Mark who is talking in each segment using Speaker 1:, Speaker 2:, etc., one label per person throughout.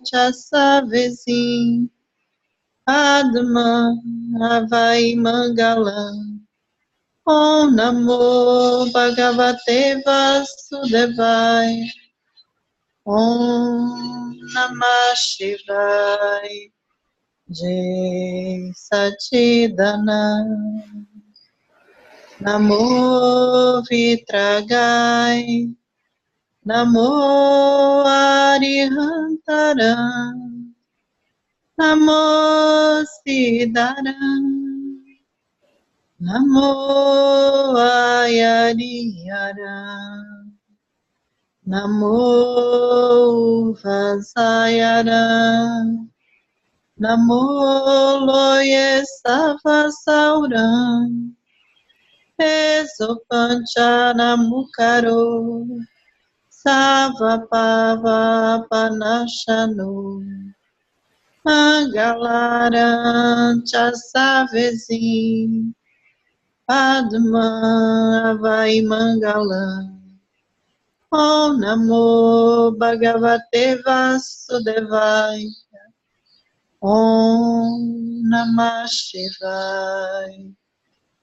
Speaker 1: Chasavesim Padma Avai Mangalam Om Namo Bhagavate Vasudevaya Om Namah Shivaya Jai Satchidananda Namo Vitragai Namo Arihantaram Namo Siddharam Namo Ayariyaram Namo Vasayaram Namo Loye Savasauram Esopanchana Mukaro Savapava Panashano Mangalaram Chasavezim Padma Avai Mangalam Om Namo Bhagavate Vasudevaya Om Namah Shivaya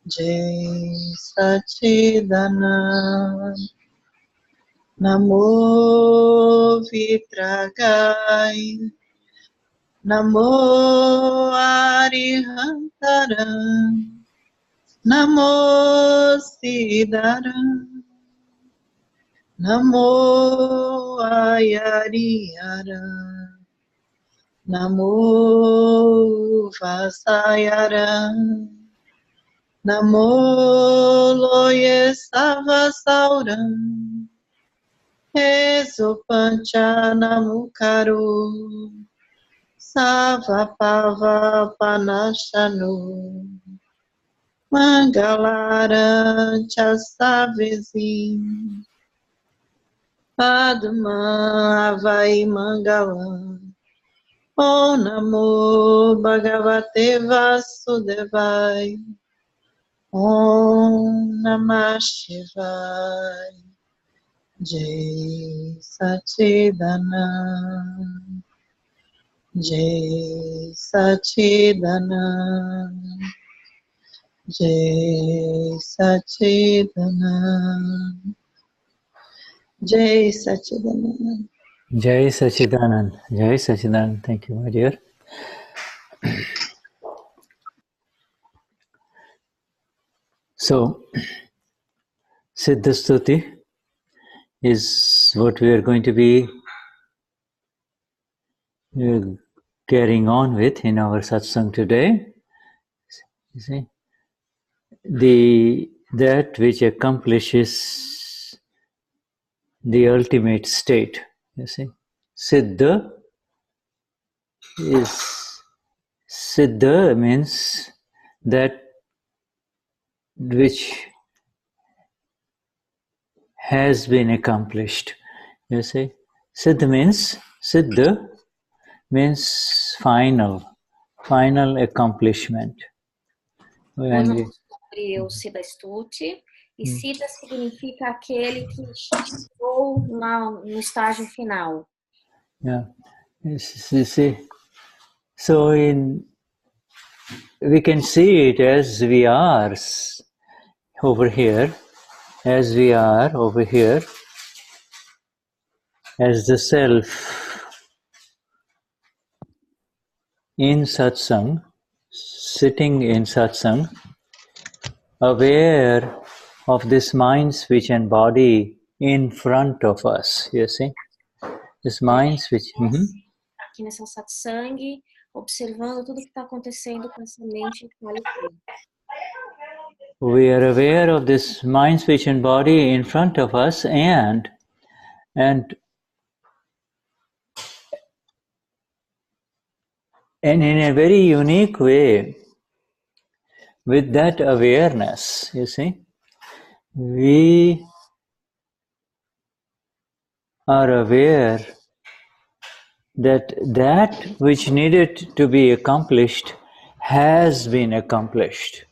Speaker 1: Jai Satchidananda Namo Vitragai Namo Arihantaram Namo Siddharam Namo Ayariyaram Namo Vasayaram Namo Loye Savasauram Esopanchana Mukaro Savapava Panashano Mangalara Chasavezim Padma Avai Mangalam Om Namo Bhagavate Vasudevaya Om Namah Shivaya Jai Satchidananda Jai Satchidananda Jai Satchidananda Jai Satchidananda
Speaker 2: Jai Satchidanand. Jai Satchidanand. Thank you, my dear. So, Siddha Stuti is what we are going to be carrying on with in our satsang today. You see, that which accomplishes the ultimate state. You see, Siddha means that which has been accomplished. You see, Siddha means final accomplishment.
Speaker 3: Hoje nós vamos sobre o Siddha Stuti, e Siddha significa aquele que chegou no estágio final.
Speaker 2: Yeah, you see, so we can see it as we are over here, as the self in satsang, sitting in satsang, aware of this mind, speech and body in front of us, you see? This mind, speech...
Speaker 3: Aqui nessa satsang, observando tudo que está acontecendo com essa mente e aqui.
Speaker 2: We are aware of this mind, speech and body in front of us, and in a very unique way, with that awareness, you see, we are aware that which needed to be accomplished has been accomplished.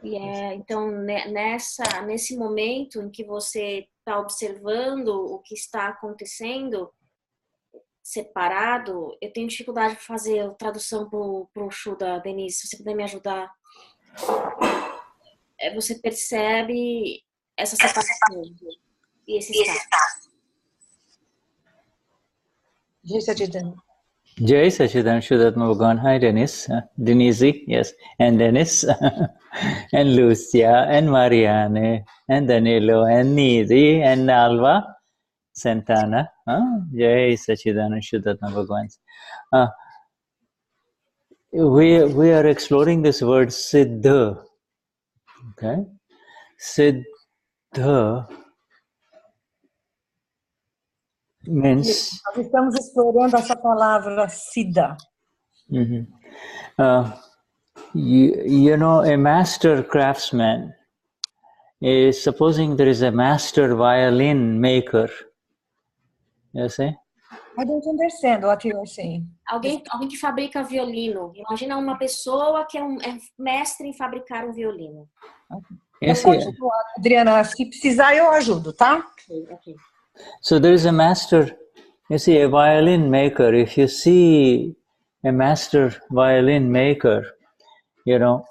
Speaker 3: Então, nesse momento em que você está observando o que está acontecendo, separado, eu tenho dificuldade de fazer a tradução pro Shuddha, Denise, se você puder me ajudar. Você percebe essa separação e esse estado.
Speaker 2: Jai Sachidan Vishuddhatma Bhagavan. Hi Dennis, Denise, yes, and Dennis, and Lucia, and Marianne, and Danilo, and Nidhi, and Alva, Santana. Jai Sachidan Vishuddhatma Bhagavan. We are exploring this word Siddha. Okay, Siddha means.
Speaker 4: Nós estamos explorando essa palavra Siddha.
Speaker 2: You know, a master craftsman is, supposing there is a master violin maker. You see?
Speaker 4: I don't understand what you are saying.
Speaker 3: Alguém que fabrica violino. Imagina uma pessoa que é mestre em fabricar um violino.
Speaker 4: Adriana, se precisar eu ajudo, tá?
Speaker 3: Okay.
Speaker 2: So there is a master, you see, a violin maker. If you see a master violin maker, you know,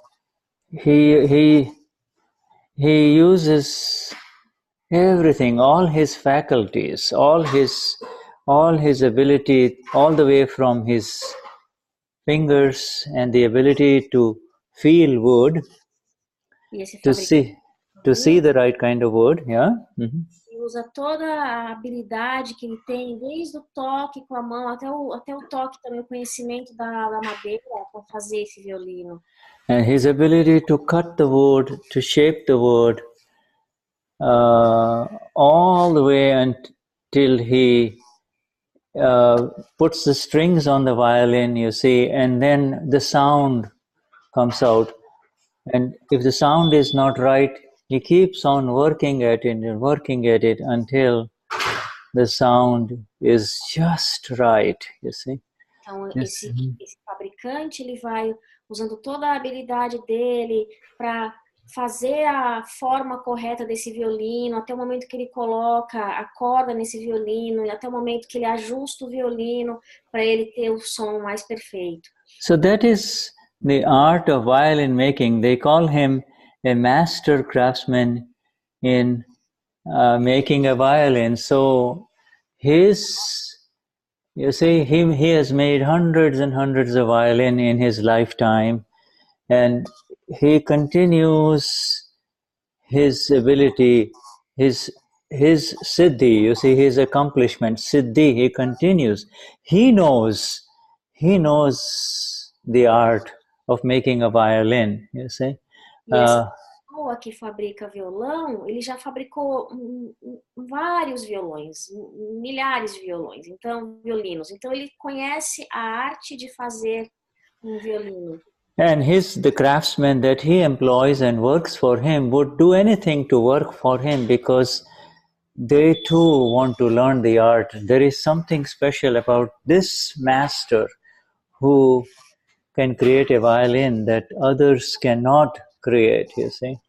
Speaker 2: he uses everything, all his faculties, all his ability, all the way from his fingers and the ability to feel wood, to see the right kind of wood, yeah.
Speaker 3: Usa toda a habilidade que ele tem, desde o toque com a mão até o toque também, o conhecimento da madeira para fazer esse violino.
Speaker 2: And his ability to cut the wood, to shape the wood, all the way until he puts the strings on the violin, you see, and then the sound comes out. And if the sound is not right, he keeps on working at it until the sound is just right, you see.
Speaker 3: Então, esse fabricante, ele vai usando toda a habilidade dele para fazer a forma correta desse violino, até o momento que ele coloca a corda nesse violino, e até o momento que ele ajusta o violino para ele ter o som mais perfeito.
Speaker 2: So that is the art of violin making. They call him a master craftsman in making a violin. So you see, he has made hundreds and hundreds of violin in his lifetime, and he continues his ability, his siddhi, you see, his accomplishment, siddhi, he continues. He knows the art of making a violin, you see.
Speaker 3: E essa pessoa que fabrica violão, ele já fabricou vários violões, milhares de violinos, então ele conhece a arte de fazer um violino.
Speaker 2: And the craftsman that he employs and works for him would do anything to work for him, because they too want to learn the art. There is something special about this master who can create a violin that others cannot create, you see.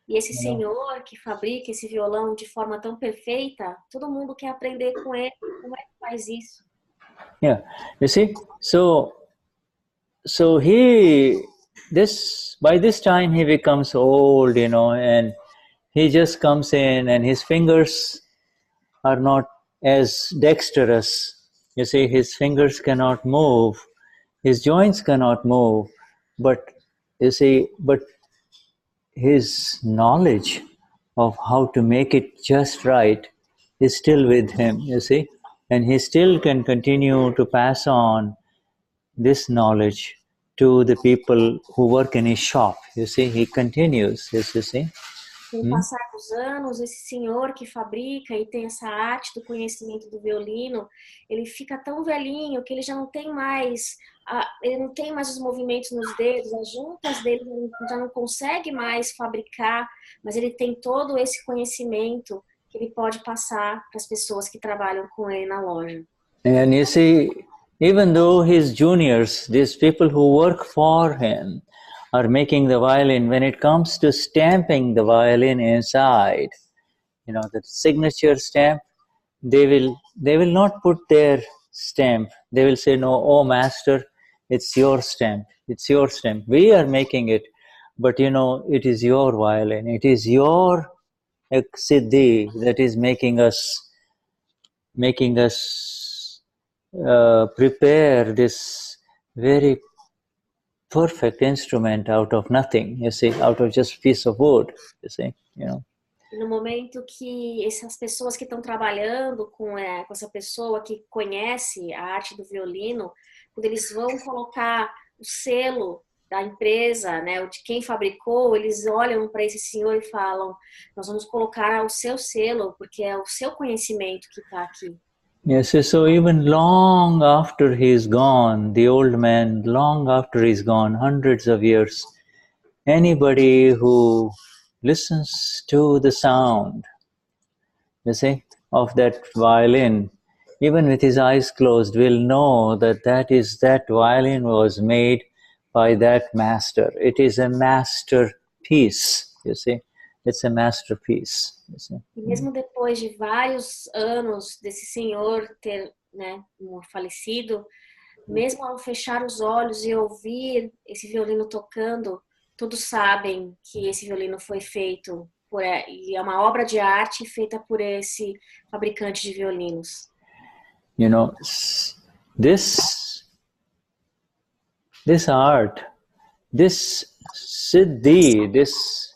Speaker 3: E esse senhor que fabrica esse violão de forma tão perfeita, todo mundo quer aprender com ele. Como é que faz isso?
Speaker 2: Yeah, you see, so by this time he becomes old, you know, and he just comes in and his fingers are not as dexterous. You see, his fingers cannot move, his joints cannot move, but you see, but his knowledge of how to make it just right is still with him, you see, and he still can continue to pass on this knowledge to the people who work in his shop. You see, he continues, you see.
Speaker 3: Com o passar dos anos, esse senhor que fabrica e tem essa arte do conhecimento do violino, ele fica tão velhinho que ele já não tem mais, os movimentos nos dedos, as juntas dele já não consegue mais fabricar, mas ele tem todo esse conhecimento que ele pode passar para as pessoas que trabalham com ele na loja.
Speaker 2: And you see, even though his juniors, these people who work for him, are making the violin, when it comes to stamping the violin inside, you know, the signature stamp, they will not put their stamp. They will say, no, oh master, it's your stamp. It's your stamp. We are making it, but you know, it is your violin. It is your siddhi that is making us prepare this very perfect instrument out of nothing, you see, out of just piece of wood, you see, you know.
Speaker 3: No momento que essas pessoas que estão trabalhando com essa pessoa que conhece a arte do violino, quando eles vão colocar o selo da empresa, né, de quem fabricou, eles olham para esse senhor e falam, nós vamos colocar o seu selo, porque é o seu conhecimento que está aqui.
Speaker 2: Yes, so even long after he's gone, the old man, long after he's gone, hundreds of years, anybody who listens to the sound, you see, of that violin, even with his eyes closed, will know that that violin was made by that master. It is a masterpiece, you see. It's a masterpiece. You see.
Speaker 3: E mesmo depois de vários anos desse senhor ter, né, falecido, mesmo ao fechar os olhos e ouvir esse violino tocando, todos sabem que esse violino foi feito e é uma obra de arte feita por esse fabricante de violinos.
Speaker 2: You know, this art, this siddhi, this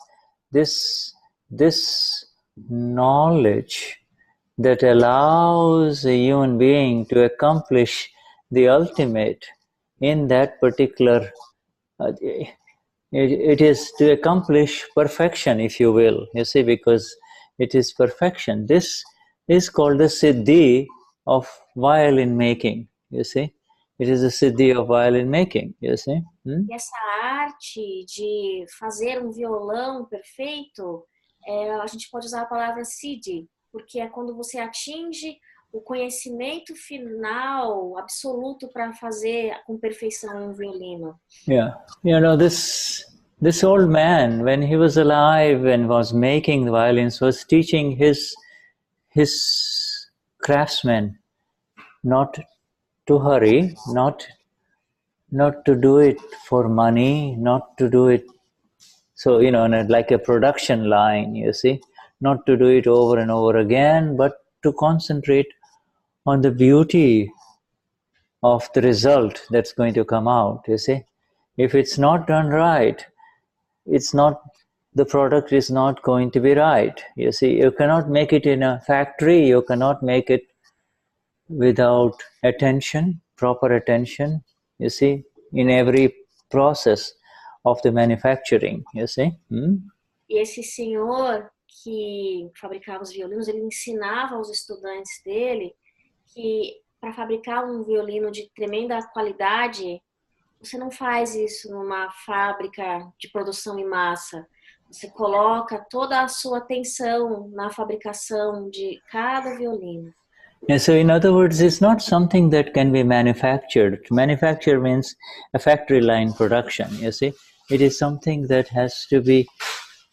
Speaker 2: knowledge that allows a human being to accomplish the ultimate in that particular, it is to accomplish perfection, if you will, you see, because it is perfection. This is called the siddhi of violin making, you see. It is a siddhi of violin making, you see.
Speaker 3: E essa arte de fazer um violão perfeito, a gente pode usar a palavra siddhi, porque é quando você atinge o conhecimento final absoluto para fazer com perfeição um violino.
Speaker 2: Yeah, you know, this old man, when he was alive and was making the violins, was teaching his craftsmen not to hurry, not to do it for money, not to do it so, you know, like a production line, you see, not to do it over and over again, but to concentrate on the beauty of the result that's going to come out, you see. If it's not done right, the product is not going to be right, you see. You cannot make it in a factory, you cannot make it without attention, proper attention, you see, in every process of the manufacturing, you see.
Speaker 3: E esse senhor que fabricava os violinos, ele ensinava aos estudantes dele que para fabricar um violino de tremenda qualidade, você não faz isso numa fábrica de produção em massa. Você coloca toda a sua atenção na fabricação de cada violino.
Speaker 2: And so in other words, it's not something that can be manufactured. Manufacture means a factory line production, you see. It is something that has to be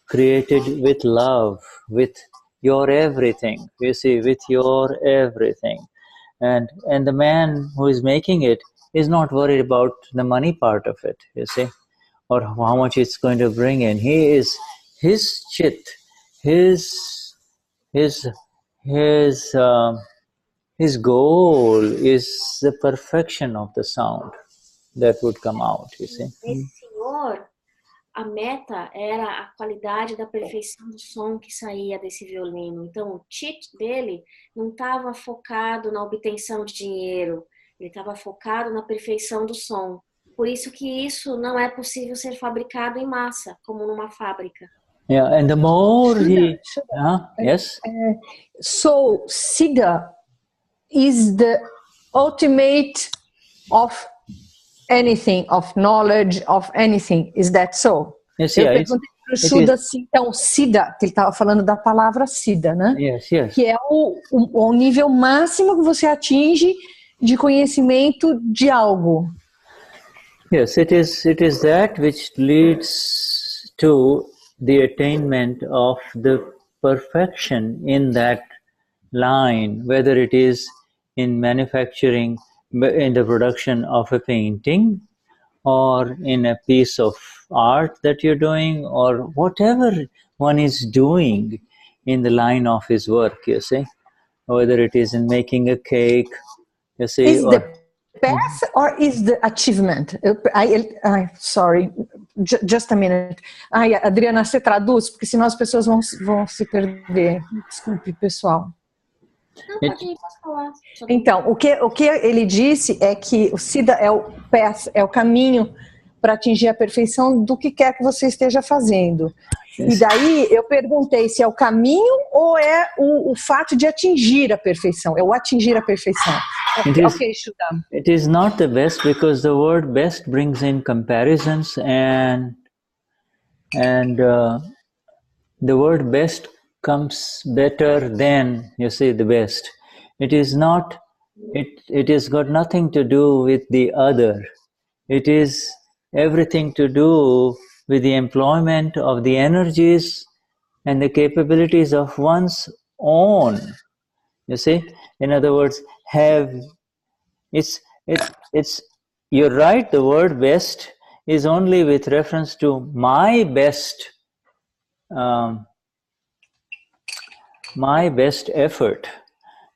Speaker 2: created with love, with your everything, you see, with your everything. And the man who is making it is not worried about the money part of it, you see, or how much it's going to bring in. He is, his chit, his goal is the perfection of the sound that would come out, you see.
Speaker 3: Esse senhor, a meta era a qualidade da perfeição do som que saía desse violino. Então, o cheat dele não estava focado na obtenção de dinheiro, ele estava focado na perfeição do som. Por isso que isso não é possível ser fabricado em massa, como numa fábrica.
Speaker 2: Yeah, and the more he... yes?
Speaker 4: So, Siddha is the ultimate of anything, of knowledge, of anything. Is that so?
Speaker 2: Yes,
Speaker 4: Eu
Speaker 2: yeah,
Speaker 4: perguntei para o Shuddha, então, Siddha, que ele estava falando da palavra Siddha, né?
Speaker 2: Yes, yes.
Speaker 4: Que é o nível máximo que você atinge de conhecimento de algo.
Speaker 2: Yes, it is that which leads to the attainment of the perfection in that line, whether it is in manufacturing, in the production of a painting, or in a piece of art that you're doing, or whatever one is doing in the line of his work, you see, whether it is in making a cake, you see,
Speaker 4: Is the path or is the achievement? Sorry, just a minute. Ai, Adriana, você traduz, porque senão as pessoas vão se perder. Desculpe, pessoal.
Speaker 3: Não, pode ir, posso falar.
Speaker 4: Então, o que ele disse é que o Siddha é o path, é o caminho para atingir a perfeição do que quer que você esteja fazendo. E daí eu perguntei se é o caminho ou é o fato de atingir a perfeição, é o atingir a perfeição. Ok, Shuddha.
Speaker 2: It is not the best, because the word best brings in comparisons, and the word best comes better than, you see, the best. It is not, it has got nothing to do with the other. It is everything to do with the employment of the energies and the capabilities of one's own. You see, in other words, you're right, the word best is only with reference to my best effort.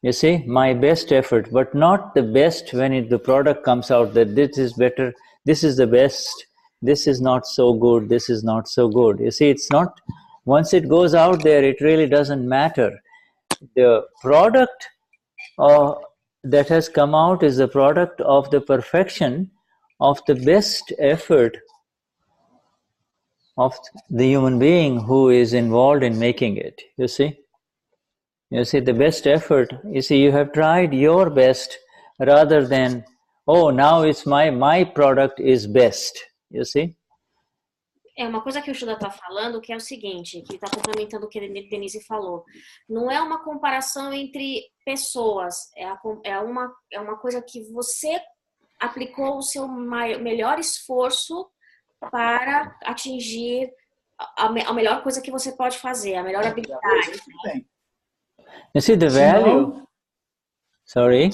Speaker 2: You see, my best effort, but not the best when the product comes out that this is better, this is the best, this is not so good, this is not so good. You see, it's not, once it goes out there, it really doesn't matter. The product that has come out is the product of the perfection of the best effort of the human being who is involved in making it, you see. You see, the best effort, you see, you have tried your best rather than, oh, now it's my product is best, you see.
Speaker 3: É uma coisa que o Shuddha está falando, que é o seguinte, que está complementando o que a Denise falou. Não é uma comparação entre pessoas, é uma coisa que você aplicou o seu melhor esforço para atingir a melhor coisa que você pode fazer, a melhor habilidade. Né?
Speaker 2: You see the value. Sorry.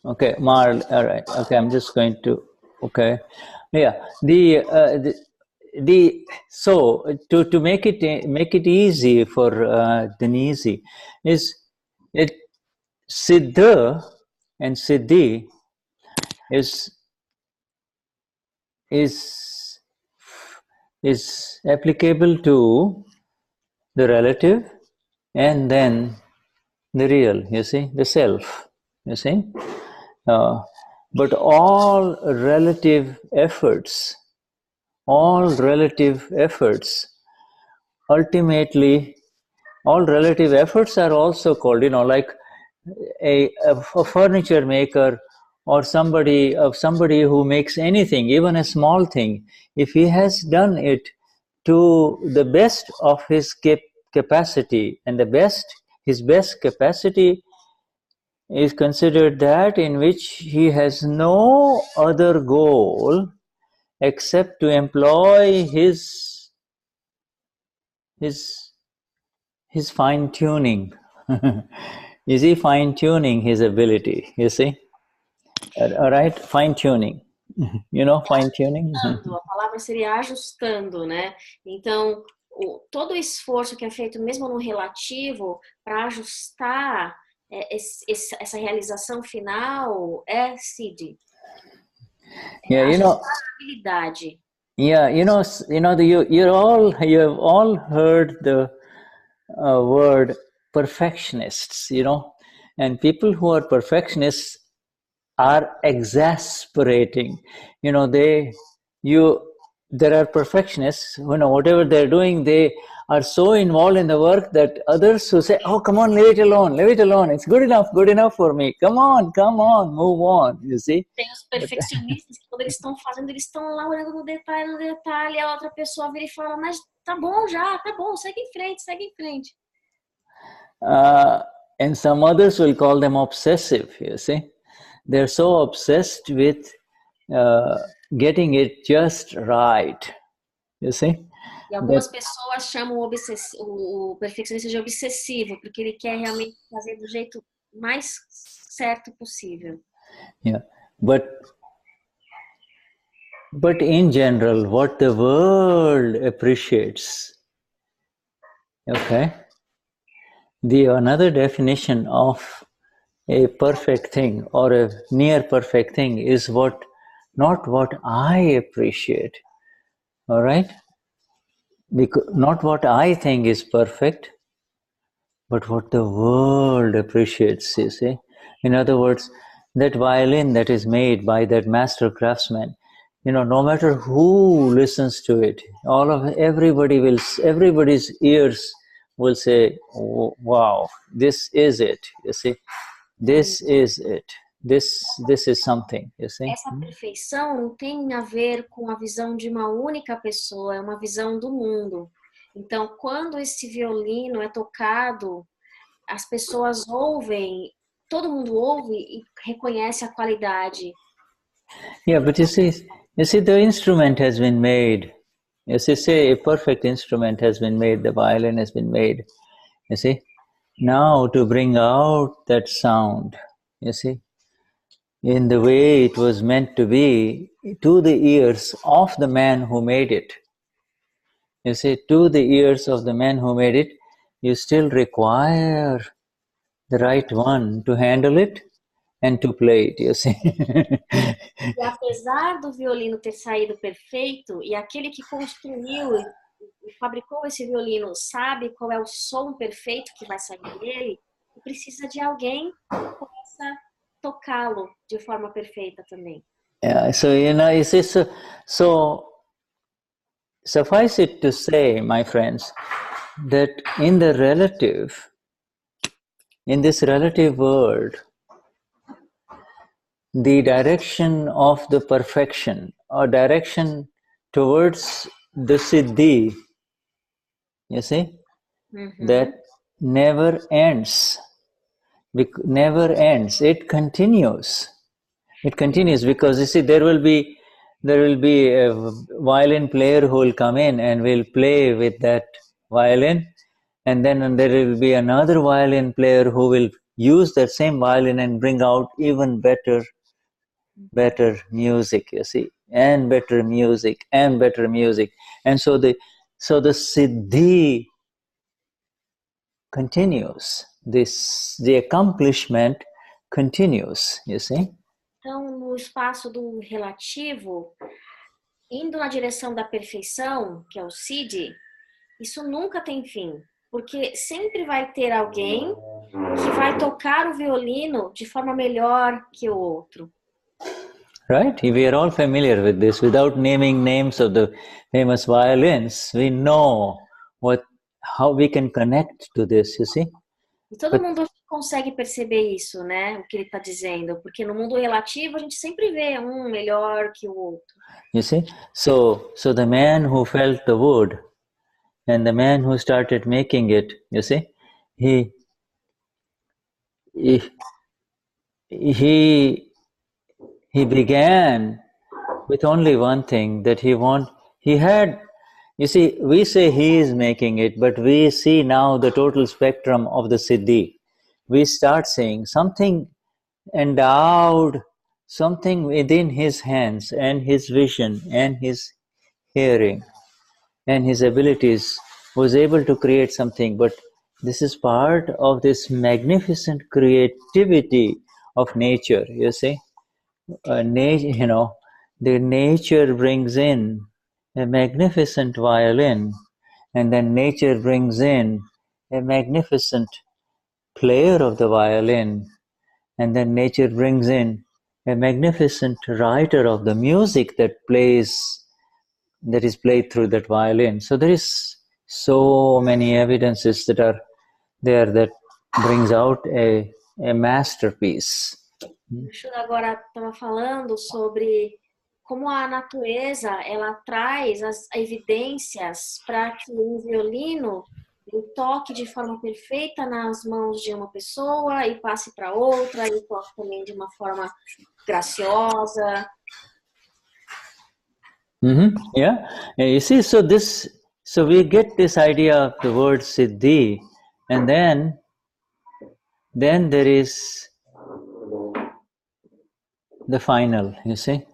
Speaker 2: Okay, Marl. All right. Okay, I'm just going to. Okay, yeah. So to make it easy for Denise, is it Siddha and Siddhi is applicable to the relative and then the real, you see, the self, you see. But all relative efforts, ultimately, all relative efforts are also called, you know, like a furniture maker or somebody who makes anything, even a small thing, if he has done it to the best of his capacity, and his best capacity is considered that in which he has no other goal except to employ his fine tuning. Is he fine tuning his ability? You see, all right, fine tuning. You know, fine tuning.
Speaker 3: A palavra seria ajustando, né? Então, todo o esforço que é feito, mesmo no relativo, para ajustar essa realização final é Siddhi.
Speaker 2: Yeah, you know.
Speaker 3: Habilidade.
Speaker 2: Yeah, you have all heard the word perfectionists, you know, and people who are perfectionists are exasperating. You know, there are perfectionists, you know, whatever they're doing, they are so involved in the work that others who say, oh, come on, leave it alone, it's good enough for me, come on, move on, you see.
Speaker 3: Tem os perfeccionistas que quando eles estão fazendo, eles estão lá olhando no detalhe, a outra pessoa vira e fala, mas tá bom já, tá bom, segue em frente.
Speaker 2: And some others will call them obsessive, you see. They're so obsessed with getting it just right, you see.
Speaker 3: E algumas pessoas chamam o perfeccionista de obsessivo, porque ele quer realmente fazer do jeito mais certo possível.
Speaker 2: Yeah, but in general, what the world appreciates, okay, another definition of a perfect thing or a near perfect thing is not what I appreciate, all right? Because not what I think is perfect, but what the world appreciates, you see. In other words, that violin that is made by that master craftsman, no matter who listens to it, everybody's ears will say, oh, wow, this is it, you see. This is it. This is something, you see.
Speaker 3: Essa perfeição não tem a ver com a visão de uma única pessoa, é uma visão do mundo. Então, quando esse violino é tocado, as pessoas ouvem, todo mundo ouve e reconhece a qualidade.
Speaker 2: Yeah, but you see, the instrument has been made. You see, say a perfect instrument has been made, the violin has been made. You see, now to bring out that sound, you see, in the way it was meant to be, to the ears of the man who made it. You see, to the ears of the man who made it, you still require the right one to handle it and to play it, you see.
Speaker 3: E apesar do violino ter saído perfeito, e aquele que construiu e fabricou esse violino sabe qual é o som perfeito que vai sair dele, precisa de alguém que possa tocá-lo de forma perfeita também.
Speaker 2: Yeah, so you see, so suffice it to say, my friends, that in this relative world, the direction of the perfection or direction towards the Siddhi, you see, that never ends. Never ends. It continues. It continues because you see, there will be a violin player who will come in and will play with that violin, and then there will be another violin player who will use that same violin and bring out even better music, you see, and better music, and so the Siddhi continues. The accomplishment continues, you see.
Speaker 3: Então, no espaço do relativo, indo na direção da perfeição, que é o Siddhi, isso nunca tem fim, porque sempre vai ter alguém que vai tocar o violino de forma melhor que o outro.
Speaker 2: Right? We are all familiar with this. Without naming names of the famous violins, we know how we can connect to this, you see.
Speaker 3: E todo mundo consegue perceber isso, né? O que ele está dizendo, porque no mundo relativo a gente sempre vê um melhor que o outro.
Speaker 2: You see, so the man who felt the wood and the man who started making it, you see, he began with only one thing, that he had. You see, we say he is making it, but we see now the total spectrum of the Siddhi. We start saying something endowed, something within his hands and his vision and his hearing and his abilities was able to create something. But this is part of this magnificent creativity of nature, you see. The nature brings in a magnificent violin, and then nature brings in a magnificent player of the violin, and then nature brings in a magnificent writer of the music that is played through that violin. So there is so many evidences that are there that brings out a masterpiece.
Speaker 3: O Shuddha agora estava falando sobre como a natureza ela traz as evidências para que um violino ele toque de forma perfeita nas mãos de uma pessoa e passe para outra, e toque também de uma forma graciosa.
Speaker 2: Yeah, you see, so we get this idea of the word Siddhi, and then there is the final, you see.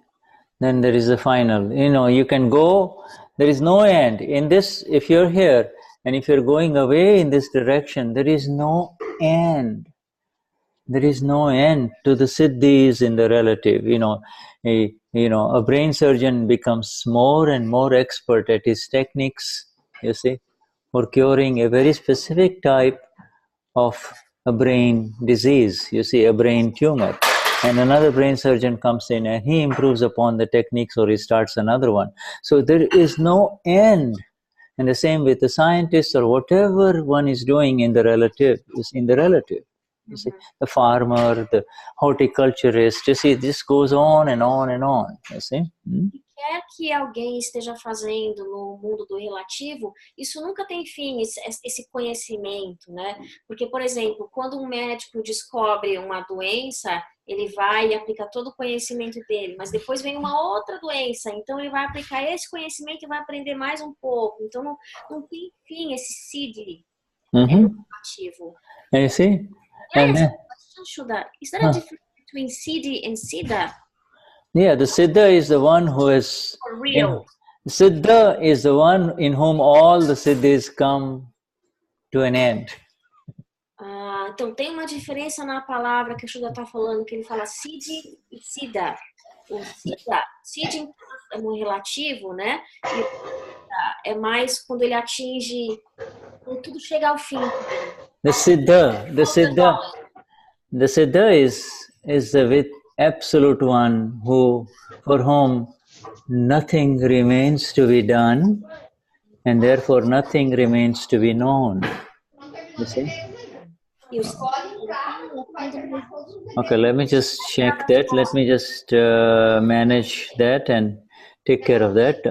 Speaker 2: Then there is the final. You know, you can go, there is no end. In this, if you're here, and if you're going away in this direction, there is no end. There is no end to the siddhis in the relative. You know, a brain surgeon becomes more and more expert at his techniques, you see, for curing a very specific type of a brain disease, you see, a brain tumor. And another brain surgeon comes in and he improves upon the techniques, or he starts another one. So there is no end. And the same with the scientists, or whatever one is doing in the relative, is in the relative. You see, the farmer, the horticulturist, you see, this goes on and on and on, you see.
Speaker 3: Quer que alguém esteja fazendo no mundo do relativo, isso nunca tem fim, esse conhecimento, né? Porque, por exemplo, quando um médico descobre uma doença, ele vai e aplica todo o conhecimento dele, mas depois vem uma outra doença, então ele vai aplicar esse conhecimento e vai aprender mais um pouco. Então não tem fim esse siddhi relativo.
Speaker 2: You see?
Speaker 3: And then, Shuddha, is there a difference between siddhi and siddha?
Speaker 2: Yeah, the Siddha is the one who is...
Speaker 3: For real.
Speaker 2: Siddha is the one in whom all the siddhis come to an end.
Speaker 3: Então tem uma diferença na palavra que o Shuddha está falando, que ele fala siddhi e siddha. O siddhi é no relativo, né? E o siddha é mais quando ele atinge, quando tudo chega ao fim.
Speaker 2: The Siddha is the absolute one for whom nothing remains to be done, and therefore nothing remains to be known. You see? Okay, let me just check that. Let me just manage that and take care of that.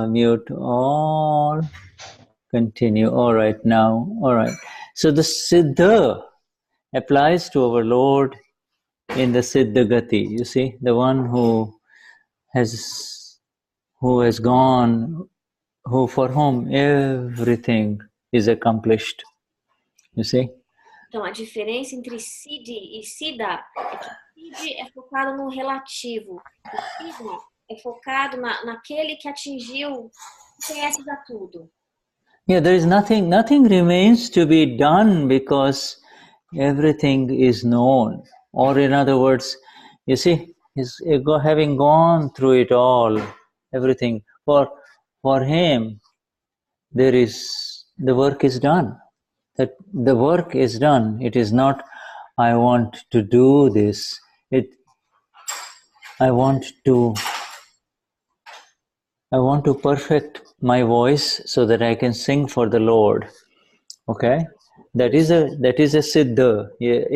Speaker 2: Mute all. Continue. All right, now. All right. So the Siddha applies to our Lord in the Siddha Gati. You see, the one who has gone, for whom everything is accomplished. You see?
Speaker 3: Então, a diferença entre siddhi e siddha é que siddhi é focado no relativo. O siddha é focado naquele que atingiu, conhece já tudo.
Speaker 2: Yeah, there is nothing remains to be done because everything is known. Or in other words, you see, having gone through it all, everything, for him, the work is done. That the work is done. It is not, I want to do this. I want to perfect my voice so that I can sing for the Lord. Okay? That is a siddha.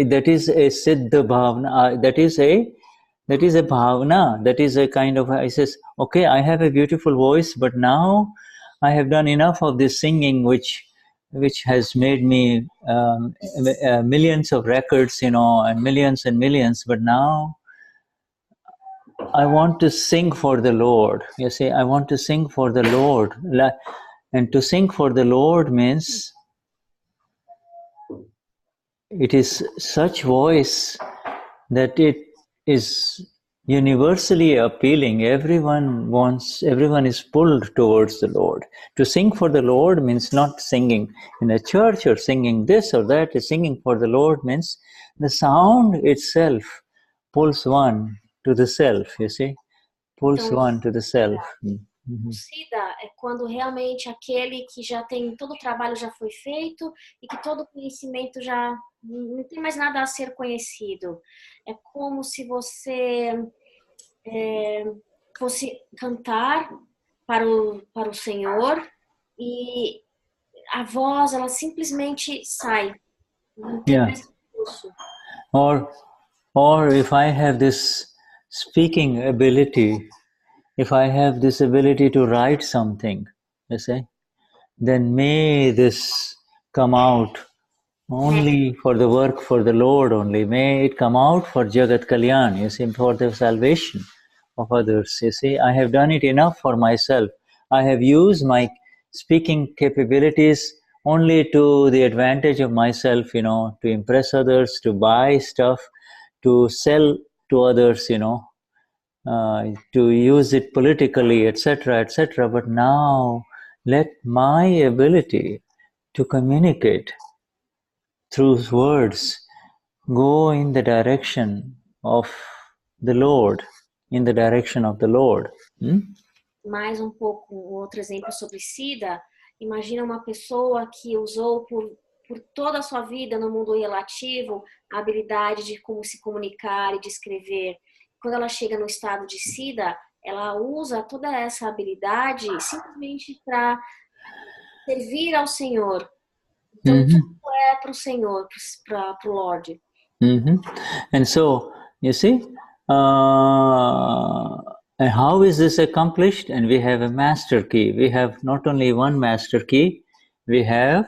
Speaker 2: That is a siddha bhavna. That is a bhavna. That is a kind of, I says, okay, I have a beautiful voice, but now I have done enough of this singing, which has made me millions of records, and millions. But now I want to sing for the Lord. You see, I want to sing for the Lord. And to sing for the Lord means it is such voice that it is universally appealing. Everyone is pulled towards the Lord. To sing for the Lord means not singing in a church or singing this or that. Singing for the Lord means the sound itself pulls one to the self, you see? Pulls one to the self.
Speaker 3: O Siddha é quando realmente aquele que já tem, todo o trabalho já foi feito e que todo o conhecimento já não tem mais nada a ser conhecido. É como se você fosse cantar para o Senhor e a voz, ela simplesmente sai. Não tem mais recurso.
Speaker 2: Or if I have this speaking ability, if I have this ability to write something, you see, then may this come out only for the work for the Lord only. May it come out for Jagat Kalyan, you see, for the salvation of others. You see, I have done it enough for myself. I have used my speaking capabilities only to the advantage of myself, to impress others, to buy stuff, to sell to others, to use it politically, etc., etc. But now, let my ability to communicate through words go in the direction of the Lord, in the direction of the Lord.
Speaker 3: Mais um pouco, outro exemplo sobre Siddha. Imagina uma pessoa que usou por toda a sua vida no mundo relativo a habilidade de como se comunicar e de escrever. Quando ela chega no estado de Siddha, ela usa toda essa habilidade simplesmente para servir ao Senhor. Então, tudo é para o Senhor, para o Lord.
Speaker 2: And so, you see, and how is this accomplished? And we have a master key. We have not only one master key, we have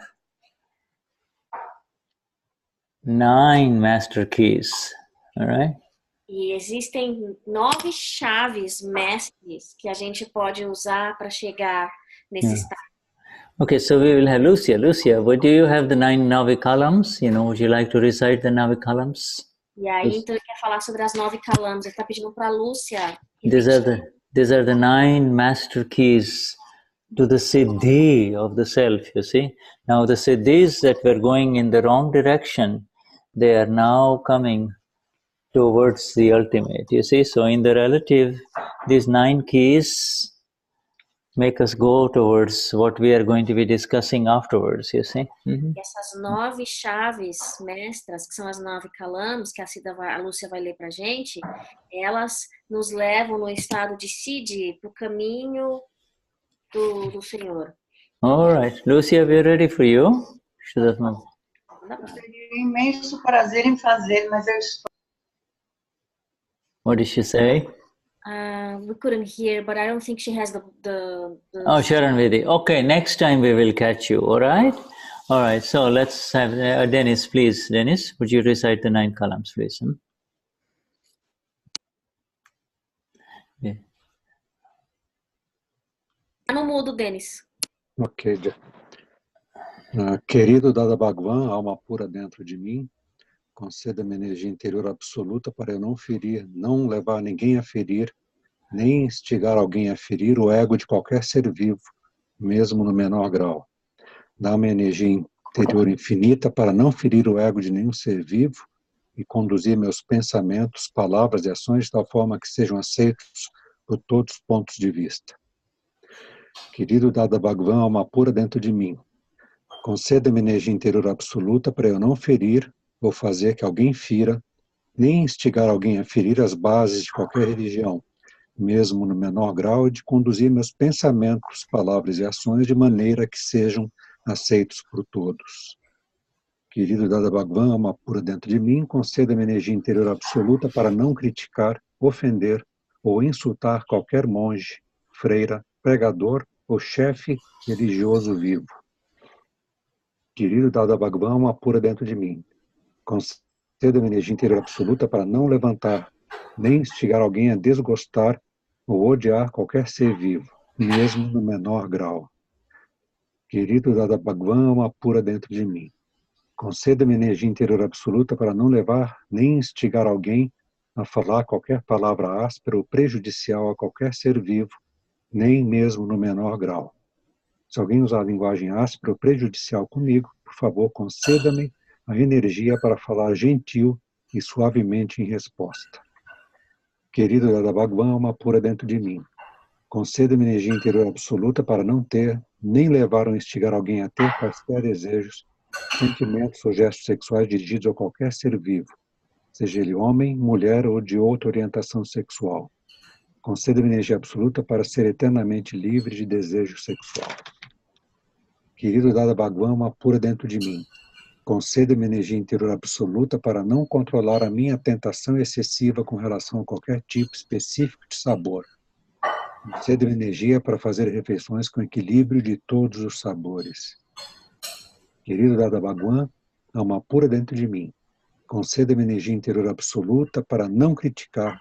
Speaker 2: 9 master keys. All right?
Speaker 3: E existem 9 chaves mestres que a gente pode usar para chegar nesse estado.
Speaker 2: Okay, so we will have Lucia. Lucia, what do you have the 9 Navi columns? You know, would you like to recite the Navi columns?
Speaker 3: E aí, então, ele quer falar sobre as 9 columns. Ele está pedindo para a Lúcia.
Speaker 2: These are the 9 master keys to the Siddhi of the self, you see. Now, the Siddhis that were going in the wrong direction, they are now coming towards the ultimate, you see. So, in the relative, these 9 keys make us go towards what we are going to be discussing afterwards, you see.
Speaker 3: Essas 9 chaves mestras, que são as 9 calams, que a Lúcia vai ler pra gente, elas nos levam no estado de Siddhi, pro caminho do Senhor.
Speaker 2: All right. Lucia, we are ready for you. Shuddhatma.
Speaker 1: Teria um imenso prazer em fazer, mas eu estou...
Speaker 2: What did she say?
Speaker 3: We couldn't hear, but I don't think she has the
Speaker 2: Oh, Sharon Vedi. Okay, next time we will catch you, all right? All right, so let's have Dennis, please. Dennis, would you recite the 9 columns, please? Yeah.
Speaker 3: No mudo, Dennis.
Speaker 5: Ok. Querido Dada Bhagwan, alma pura dentro de mim, conceda-me energia interior absoluta para eu não ferir, não levar ninguém a ferir, nem instigar alguém a ferir o ego de qualquer ser vivo, mesmo no menor grau. Dá-me energia interior infinita para não ferir o ego de nenhum ser vivo e conduzir meus pensamentos, palavras e ações de tal forma que sejam aceitos por todos os pontos de vista. Querido Dada Bhagwan, alma pura dentro de mim, conceda-me energia interior absoluta para eu não ferir ou fazer que alguém fira, nem instigar alguém a ferir as bases de qualquer religião, mesmo no menor grau, de conduzir meus pensamentos, palavras e ações de maneira que sejam aceitos por todos. Querido Dada Bhagwan, alma pura dentro de mim, conceda-me energia interior absoluta para não criticar, ofender ou insultar qualquer monge, freira, pregador ou chefe religioso vivo. Querido Dada Bhagwan, alma pura dentro de mim, conceda-me energia interior absoluta para não levantar, nem instigar alguém a desgostar ou odiar qualquer ser vivo, mesmo no menor grau. Querido Dada Bhagwan, alma pura dentro de mim, conceda-me energia interior absoluta para não levar nem instigar alguém a falar qualquer palavra áspera ou prejudicial a qualquer ser vivo, nem mesmo no menor grau. Se alguém usar linguagem áspera ou prejudicial comigo, por favor, conceda-me a energia para falar gentil e suavemente em resposta. Querido Dada Bhagwan, alma pura dentro de mim, conceda-me energia interior absoluta para não ter, nem levar ou instigar alguém a ter quaisquer desejos, sentimentos ou gestos sexuais dirigidos a qualquer ser vivo, seja ele homem, mulher ou de outra orientação sexual. Conceda-me energia absoluta para ser eternamente livre de desejo sexual. Querido Dada Bhagwan, alma pura dentro de mim, conceda-me energia interior absoluta para não controlar a minha tentação excessiva com relação a qualquer tipo específico de sabor. Conceda-me energia para fazer refeições com equilíbrio de todos os sabores. Querido Dada Bhagwan, alma pura dentro de mim, conceda-me energia interior absoluta para não criticar,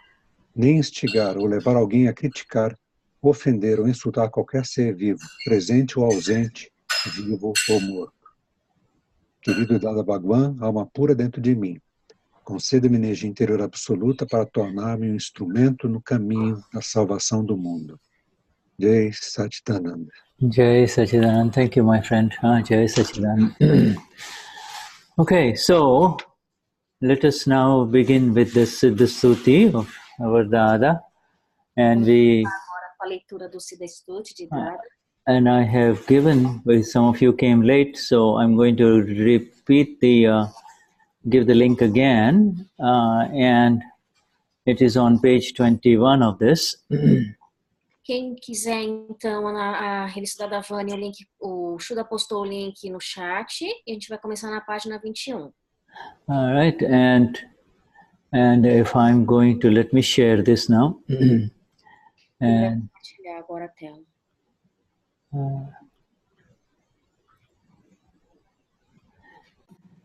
Speaker 5: nem instigar ou levar alguém a criticar, ofender ou insultar qualquer ser vivo, presente ou ausente, vivo ou morto. Querido Dada Bhagwan, alma pura dentro de mim, Conceda-me energia interior absoluta para tornar-me um instrumento no caminho da salvação do mundo. Jai Satchidananda.
Speaker 2: Jai Satchidananda. Thank you, my friend. Jai Satchidananda. Okay, so let us now begin with the Siddha Stuti of our Dada. And we...
Speaker 3: Agora com a leitura do Siddha Stuti de Dada.
Speaker 2: And I have given, well, some of you came late, so I'm going to repeat give the link again, and it is on page 21 of this.
Speaker 3: Quem quiser, então, a revista da Davani, o Shuddha postou o link no chat, e a gente vai começar na página 21.
Speaker 2: All right, and if I'm going to, let me share this now.
Speaker 3: And compartilhar agora a tela.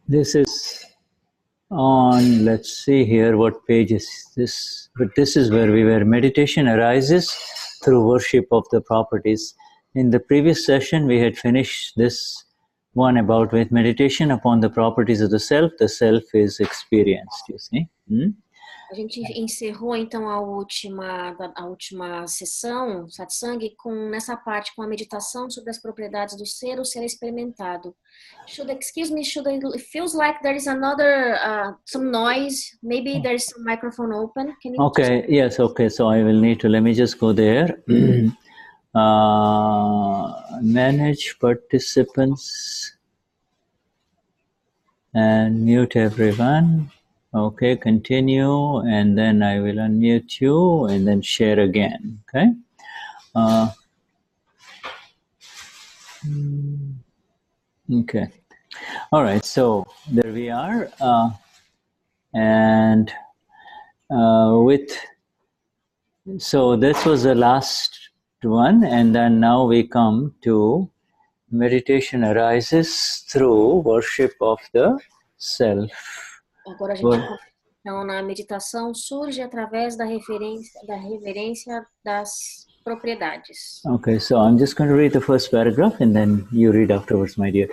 Speaker 2: This is on, let's see here, what page is this? But this is where we were. Meditation arises through worship of the properties. In the previous session, we had finished this one about with meditation upon the properties of the self is experienced, you see.
Speaker 3: A gente encerrou, então, a última sessão, satsang, nessa parte, com a meditação sobre as propriedades do ser, o ser experimentado. Excuse me, it feels like there is another, some noise. Maybe there is some microphone open. Can you
Speaker 2: okay, yes, okay, so I will need to, let me just go there. Manage participants and mute everyone. Okay, continue, and then I will unmute you, and then share again, okay? Okay. All right, so there we are. So this was the last one, and then now we come to meditation arises through worship of the self.
Speaker 3: Agora a gente então na meditação surge através da reverência das propriedades.
Speaker 2: Okay, so I'm just going to read the first paragraph and then you read afterwards, my dear.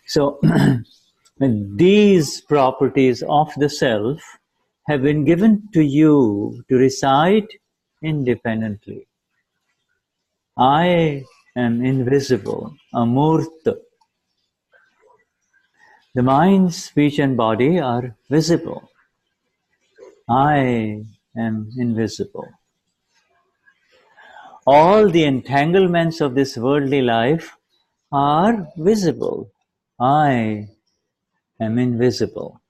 Speaker 2: So these properties of the self have been given to you to reside independently. I am invisible, Amurta. The mind, speech, and body are visible. I am invisible. All the entanglements of this worldly life are visible. I am invisible.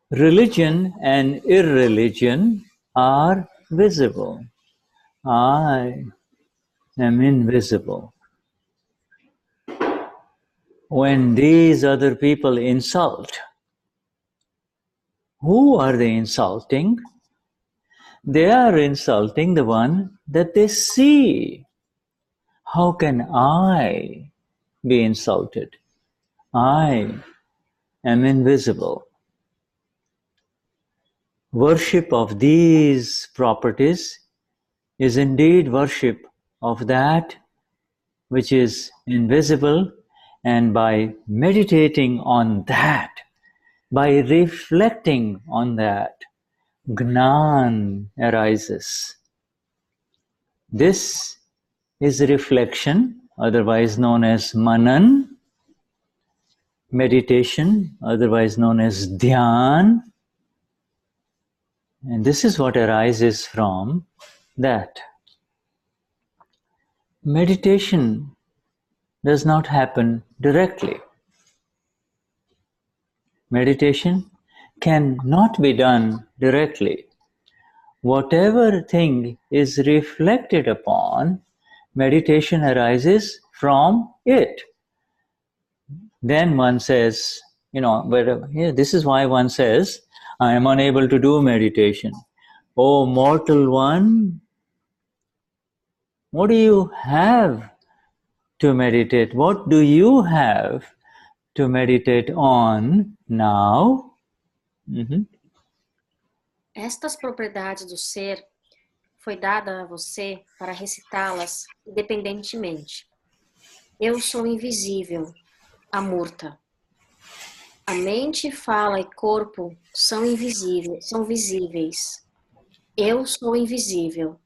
Speaker 2: Religion and irreligion are visible. I am invisible. When these other people insult, who are they insulting? They are insulting the one that they see. How can I be insulted? I am invisible. Worship of these properties is indeed worship of that which is invisible, and by meditating on that, by reflecting on that, Gnan arises. This is reflection, otherwise known as manan, meditation, otherwise known as dhyan, and this is what arises from that. Meditation does not happen directly. Meditation cannot be done directly. Whatever thing is reflected upon, meditation arises from it. Then one says, this is why one says, I am unable to do meditation. Oh, mortal one, what do you have to meditate? What do you have to meditate on now?
Speaker 3: Estas propriedades do ser foi dada a você para recitá-las independentemente. Eu sou invisível, Amurta. A mente, fala e corpo são invisíveis, são visíveis. Eu sou invisível.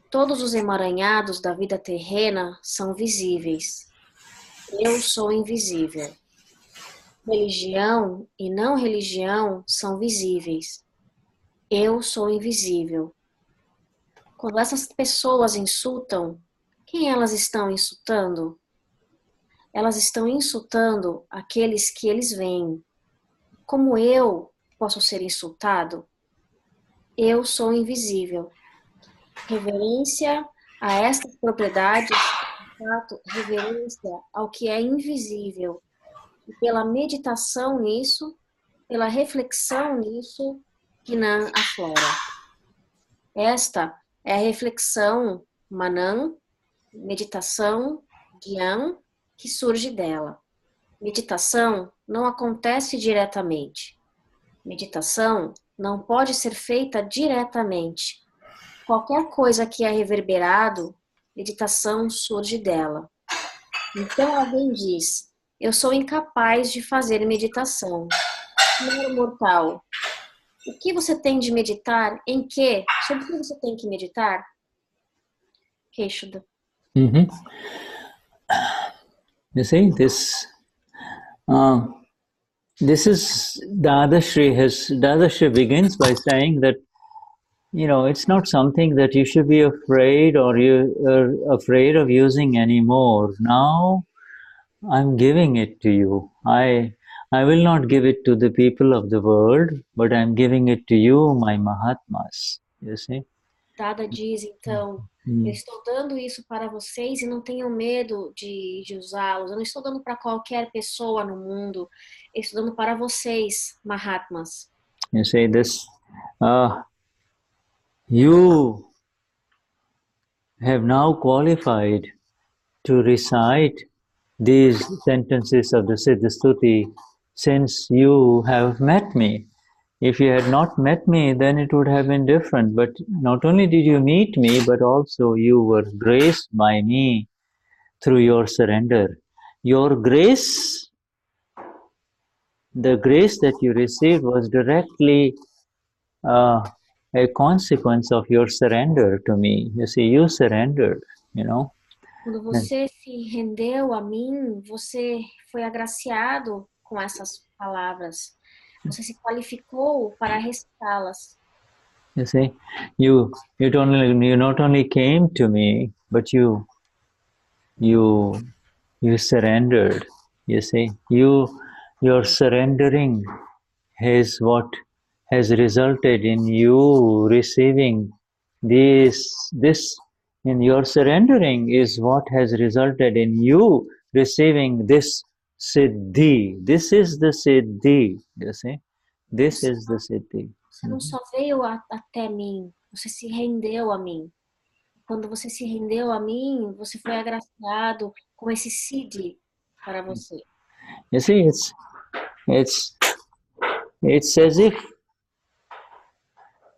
Speaker 3: Todos os emaranhados da vida terrena são visíveis. Eu sou invisível. Religião e não religião são visíveis. Eu sou invisível. Quando essas pessoas insultam, quem elas estão insultando? Elas estão insultando aqueles que eles veem. Como eu posso ser insultado? Eu sou invisível. Reverência a estas propriedades, de fato, reverência ao que é invisível. E pela meditação nisso, pela reflexão nisso, Gnan aflora. Esta é a reflexão manan, meditação, dhyan, que surge dela. Meditação não acontece diretamente. Meditação não pode ser feita diretamente. Qualquer coisa que é reverberado, meditação surge dela. Então alguém diz, eu sou incapaz de fazer meditação. Senhor mortal, o que você tem de meditar? Em que? Sobre o que você tem que meditar? Shuddha.
Speaker 2: You see, this is Dadashri begins by saying that, you know, it's not something that you should be afraid or you are afraid of using anymore. Now I'm giving it to you. I will not give it to the people of the world, but I'm giving it to you, my Mahatmas. You see?
Speaker 3: Dada diz, então, eu estou dando isso para vocês e não tenham medo de usá-los. Eu não estou dando para qualquer pessoa no mundo. Eu estou dando para vocês, Mahatmas.
Speaker 2: You see this? You have now qualified to recite these sentences of the Siddha Stuti since you have met me. If you had not met me, then it would have been different. But not only did you meet me, but also you were graced by me through your surrender. Your grace, the grace that you received was directly a consequence of your surrender to me. You see, you surrendered, you know.
Speaker 3: Quando você se rendeu a mim, você foi agraciado com essas palavras. Você se qualificou para recitá-las.
Speaker 2: You see, you not only came to me, but you surrendered. You see, your surrendering is what has resulted in you receiving this. In your surrendering is what has resulted in you receiving this Siddhi. This is the Siddhi, you see. This is the Siddhi.
Speaker 3: Você não só veio até mim, você se rendeu a mim. Quando você se rendeu a mim, você foi agraciado com esse Siddhi para você.
Speaker 2: You see, it's as if,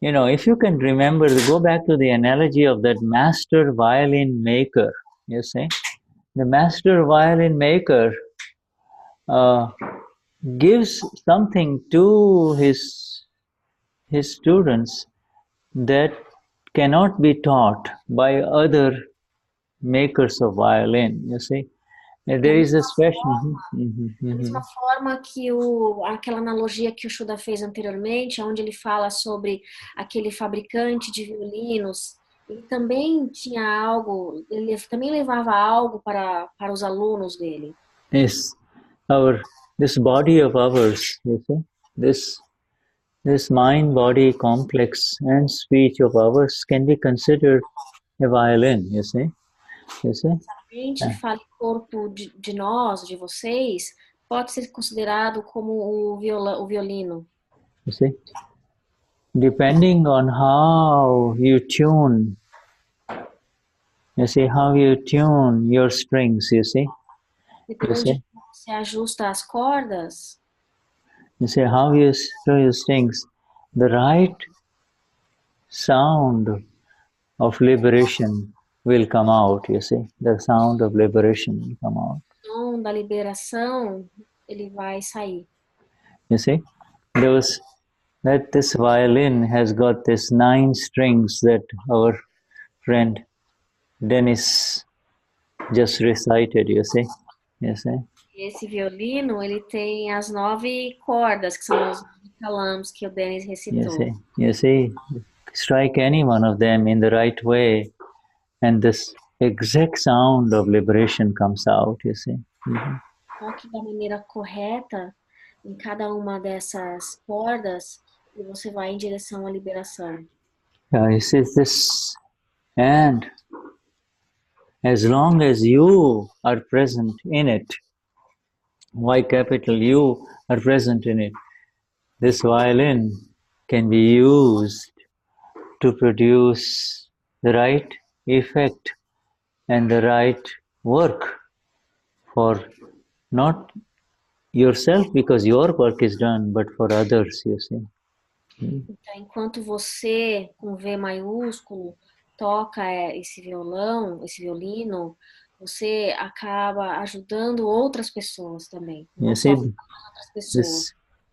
Speaker 2: you know, if you can remember, go back to the analogy of that master violin maker, you see. The master violin maker gives something to his students that cannot be taught by other makers of violin, you see. There is a special...
Speaker 3: Da mesma forma que aquela analogia que o Shuddha fez anteriormente, onde ele fala sobre aquele fabricante de violinos, ele também tinha algo, ele também levava algo para os alunos dele.
Speaker 2: Yes, this body of ours, you see, this mind-body complex and speech of ours can be considered a violin, you see.
Speaker 3: Essa mente, fala e corpo de nós, de vocês, pode ser considerado como o violino.
Speaker 2: You see, depending on how you tune, you see, how you tune your strings, you see.
Speaker 3: Dependendo de como você ajusta as cordas.
Speaker 2: You see, how you tune your strings, the right sound of liberation will come out, you see. The sound of liberation will come out.
Speaker 3: O som da liberação, ele vai sair.
Speaker 2: You see, this violin has got this 9 strings that our friend Dennis just recited. You see,
Speaker 3: Esse violino, ele tem as 9 cordas, que são os calamos que o Dennis recitou.
Speaker 2: You see, strike any one of them in the right way, and this exact sound of liberation comes out. You see.
Speaker 3: Toque da maneira correta em cada uma dessas cordas e você vai em direção à liberação.
Speaker 2: You see this, and as long as you are present in it, Y capital U are present in it, this violin can be used to produce the right effect and the right work for not yourself, because your work is done, but for others, you see.
Speaker 3: Então, enquanto você, com V maiúsculo, toca esse violino, você acaba ajudando outras pessoas também.
Speaker 2: You see,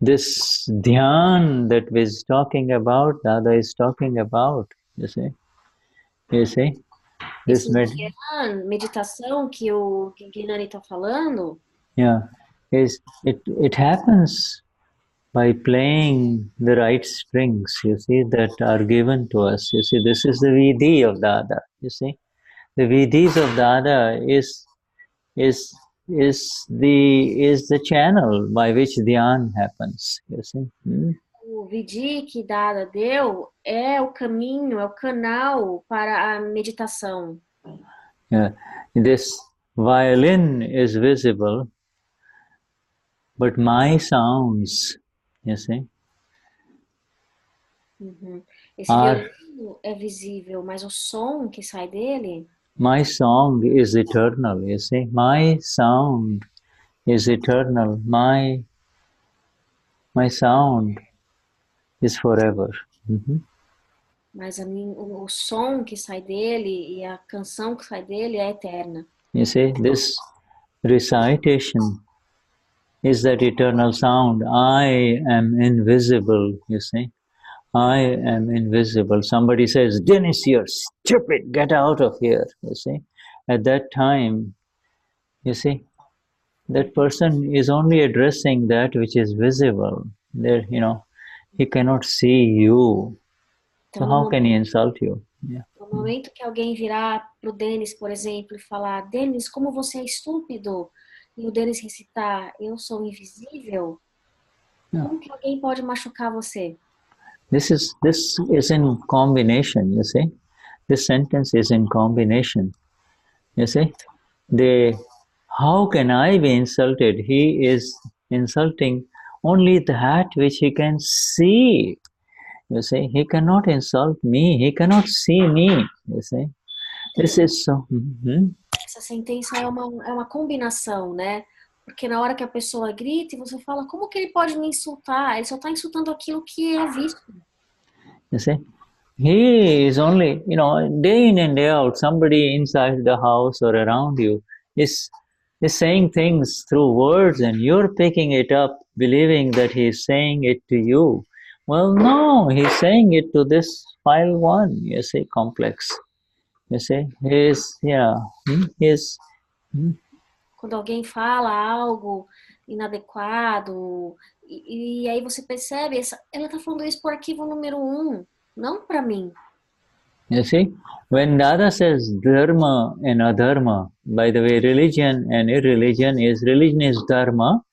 Speaker 2: this dhyan that we're talking about, Dada is talking about, you see. This
Speaker 3: meditação que o Gnani está falando,
Speaker 2: it happens by playing the right strings, you see, that are given to us. You see, this is the vidhi of Dada, you see. The vidhis of Dada is the channel by which dhyan happens, you see.
Speaker 3: O vidhi que Dada deu é o caminho, é o canal para a meditação.
Speaker 2: This violin is visible, but my sounds, you see,
Speaker 3: Esse violino é visível, mas o som que sai dele,
Speaker 2: my song is eternal, you see. My sound is eternal. My sound is forever.
Speaker 3: Mas o som que sai dele e a canção que sai dele é eterna.
Speaker 2: You see, this recitation is that eternal sound. I am invisible, you see. I am invisible. Somebody says, Dennis, you're stupid, get out of here, you see. At that time, you see, that person is only addressing that which is visible. There, he cannot see you. So how can he insult you?
Speaker 3: No momento que alguém virar pro Dennis, por exemplo, e falar, Dennis, como você é estúpido, e o Dennis recitar, eu sou invisível, como que alguém pode machucar você?
Speaker 2: This is in combination, you see. This sentence is in combination, you see. How can I be insulted? He is insulting only that which he can see. You see, he cannot insult me. He cannot see me. You see, this is so.
Speaker 3: Essa sentença é uma combinação, né? Porque na hora que a pessoa grita e você fala, como que ele pode me insultar? Ele só está insultando aquilo que é visto.
Speaker 2: You see, he is only, day in and day out, somebody inside the house or around you is saying things through words, and you're picking it up, believing that he is saying it to you. Well, no, he's saying it to this file 1, you see, complex. You see,
Speaker 3: Quando alguém fala algo inadequado, e aí você percebe, ela está falando isso por arquivo número 1, não para mim.
Speaker 2: You see, when Dada says dharma and adharma, by the way, religion and irreligion is dharma,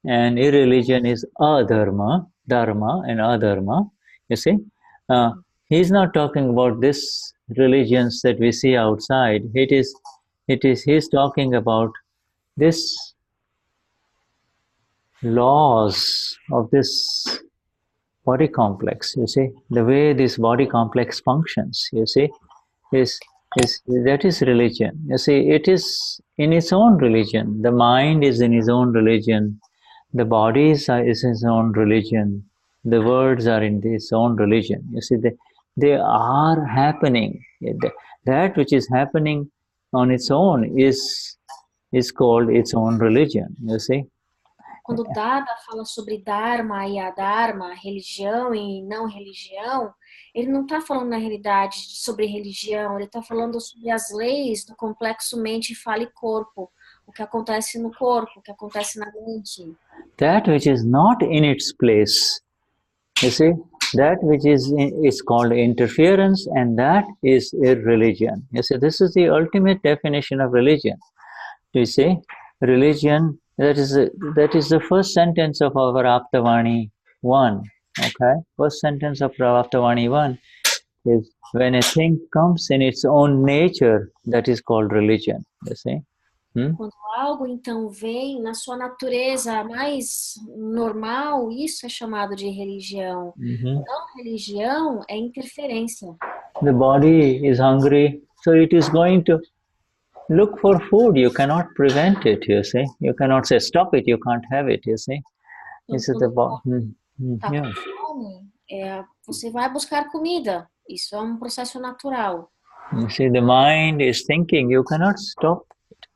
Speaker 2: and irreligion is adharma, dharma and adharma, you see. He's not talking about this religions that we see outside. He's talking about this laws of this body complex, you see, the way this body complex functions, you see, that is religion. You see, it is in its own religion. The mind is in its own religion. The body is its own religion. The words are in its own religion. You see, they are happening. That which is happening on its own is called its own religion, you see.
Speaker 3: Quando Dada fala sobre Dharma e Adharma, religião e não religião, ele não está falando na realidade sobre religião, ele está falando sobre as leis do complexo mente, fala e corpo, o que acontece no corpo, o que acontece na mente.
Speaker 2: That which is not in its place, you see, that which is called interference, and that is irreligion. You see, this is the ultimate definition of religion. You see, religion, that is the first sentence of our Aptavani 1. Okay, first sentence of Aptavani 1 is when a thing comes in its own nature, that is called religion. You see.
Speaker 3: Quando algo então vem na sua natureza mais normal, isso é chamado de religião. Não religião é interferência.
Speaker 2: The body is hungry, so it is going to look for food. You cannot prevent it, you see. You cannot say, stop it, you can't have it, you see. This is the body.
Speaker 3: Tá com fome, você vai buscar comida. Isso é um processo natural.
Speaker 2: You see, the mind is thinking, you cannot stop it.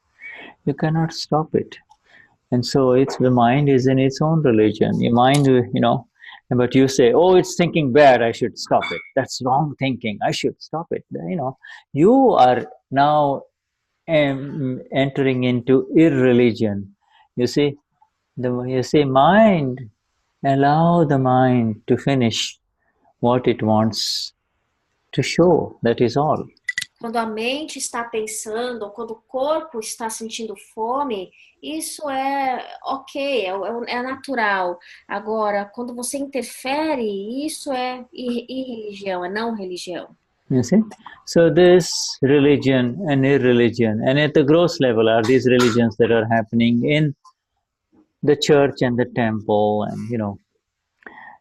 Speaker 2: You cannot stop it. And so the mind is in its own religion. Your mind, but you say, oh, it's thinking bad, I should stop it. That's wrong thinking, I should stop it. You are now entering into irreligion. You see, mind, allow the mind to finish what it wants to show. That is all.
Speaker 3: Quando a mente está pensando, ou quando o corpo está sentindo fome, isso é ok, é natural. Agora, quando você interfere, isso é irreligião, é não religião.
Speaker 2: You see? So this religion and irreligion, and at the gross level are these religions that are happening in the church and the temple, and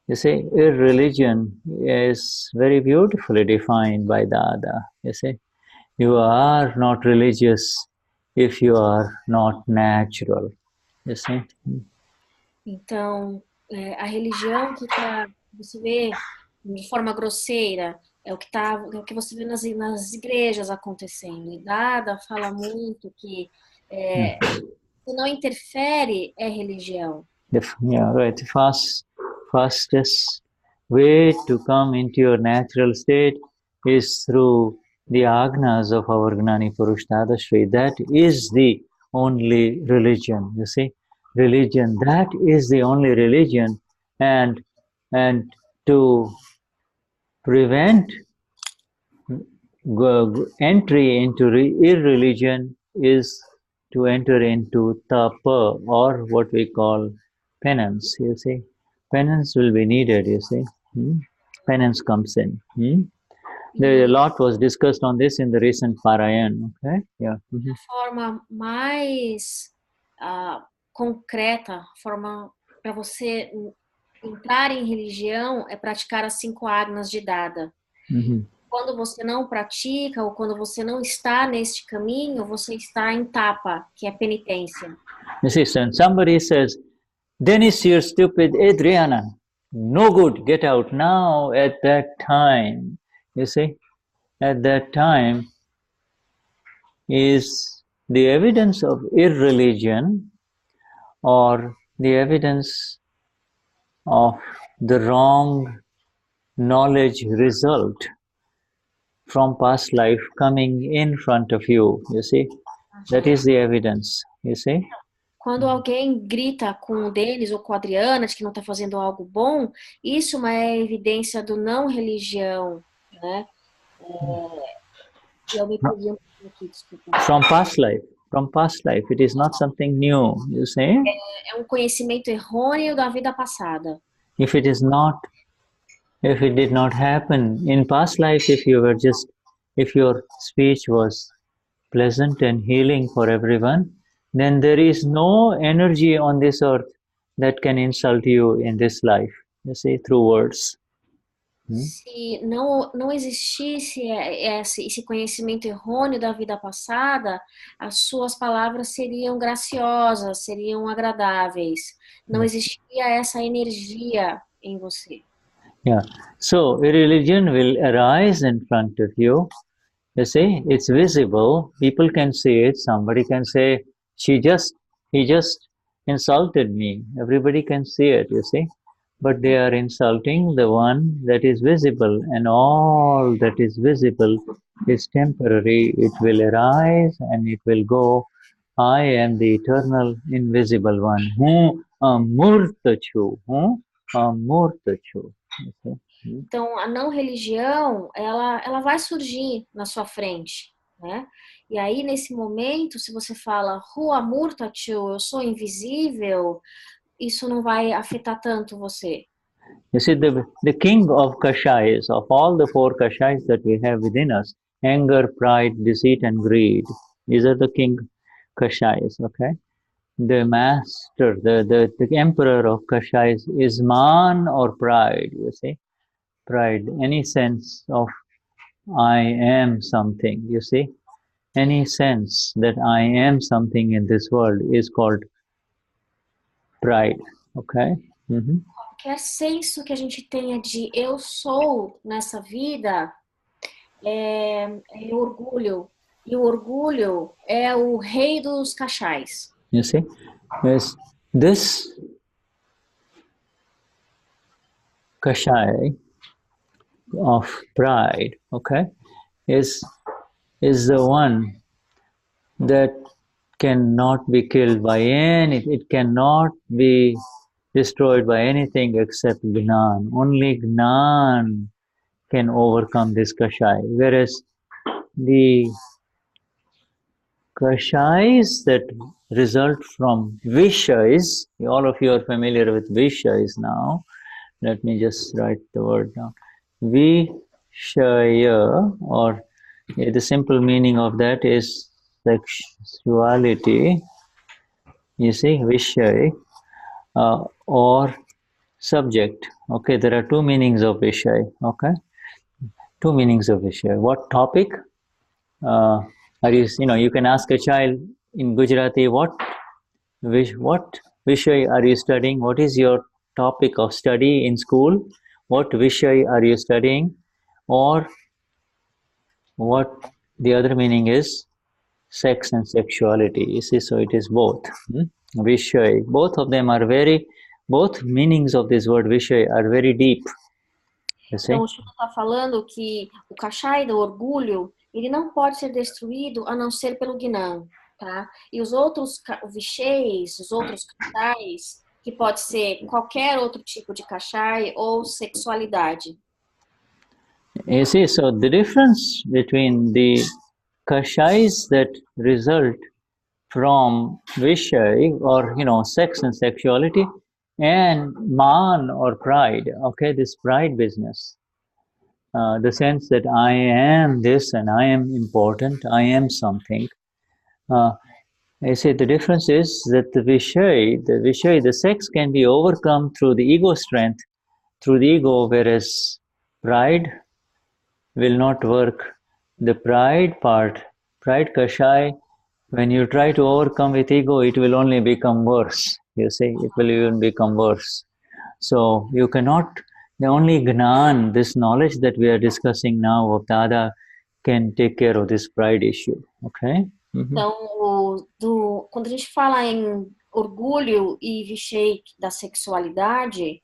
Speaker 2: you see, irreligion is very beautifully defined by Dada. You see, you are not religious if you are not natural. You see?
Speaker 3: Então, a religião que você vê de forma grosseira é o que você vê nas igrejas acontecendo. E Dada fala muito que se não interfere é religião.
Speaker 2: Yeah, right. Fastest way to come into your natural state is through the agnas of our Gnani Purush Dadashri. That is the only religion, you see. Religion, that is the only religion. And to prevent entry into irreligion is to enter into tapa, or what we call penance, you see. Penance will be needed, you see. Penance comes in. A lot was discussed on this in the recent Parayan, okay? Yeah.
Speaker 3: A forma mais concreta, forma para você entrar em religião é praticar as 5 agnas de Dada. Quando você não pratica ou quando você não está neste caminho, você está em tapa, que é penitência.
Speaker 2: You see, so somebody says, Dennis, you're stupid. Adriana, no good, get out. Now, at that time, you see, at that time is the evidence of irreligion or the evidence of the wrong knowledge result from past life coming in front of you, you see. That is the evidence, you see.
Speaker 3: Quando alguém grita com o Denis ou com a Adriana de que não está fazendo algo bom, isso é uma evidência do não religião, né? Eu me perdi aqui, desculpa.
Speaker 2: From past life, it is not something new, you see.
Speaker 3: É um conhecimento errôneo da vida passada.
Speaker 2: If it did not happen in past life, if your speech was pleasant and healing for everyone, then there is no energy on this earth that can insult you in this life, you see, through words.
Speaker 3: Se não existisse esse conhecimento errôneo da vida passada, as suas palavras seriam graciosas, seriam agradáveis. Não existiria essa energia em você.
Speaker 2: Yeah. So a religion will arise in front of you. You see, it's visible. People can see it. Somebody can say, he just insulted me. Everybody can see it, you see. But they are insulting the one that is visible, and all that is visible is temporary. It will arise and it will go. I am the eternal, invisible one. Amurta chu. Amurta chu.
Speaker 3: Então, a não religião, ela vai surgir na sua frente, né? E aí, nesse momento, se você fala, Hu Amurta chu, eu sou invisível, isso não vai afetar tanto você.
Speaker 2: You see, the king of kashayas, of all the 4 kashayas that we have within us, anger, pride, deceit, and greed, these are the king kashayas, okay? The master, the emperor of kashayas is man or pride, you see? Pride, any sense of I am something, you see? Any sense that I am something in this world is called pride, okay?
Speaker 3: Qualquer senso que a gente tenha de eu sou nessa vida é orgulho. E o orgulho é o rei dos cachais.
Speaker 2: You see? Yes, this kashai of pride, okay, is the one that cannot be killed by it cannot be destroyed by anything except Gnan. Only Gnan can overcome this kashai. Whereas the kashais that result from vishais, all of you are familiar with vishais now. Let me just write the word down. Vishaya, or the simple meaning of that is sexuality. You see, Vishay, or subject. Okay, there are 2 meanings of Vishay. Okay, 2 meanings of Vishay. What topic? Are you can ask a child in Gujarati, what Vishay are you studying? What is your topic of study in school? What Vishay are you studying? Or what the other meaning is sex and sexuality. You see, so it is both. Vishay. Both of them are both meanings of this word Vishay are very deep.
Speaker 3: Então, o Shuddha está falando que o kashai do orgulho, ele não pode ser destruído a não ser pelo Gnan, tá? E os outros vishays, os outros kashais, que pode ser qualquer outro tipo de kashai ou sexualidade.
Speaker 2: You see, so the difference between the kashais that result from Vishay, or sex and sexuality, and man or pride, okay, this pride business, the sense that I am this and I am important, I am something. I say the difference is that the Vishay, the sex can be overcome through the ego strength, through the ego, whereas pride will not work. The pride part, pride kashai, when you try to overcome with ego, it will only become worse. You see, it will even become worse. So you cannot, the only Gnan, this knowledge that we are discussing now of Dada, can take care of this pride issue. Okay?
Speaker 3: Então, quando a gente fala em orgulho e vishay da sexualidade,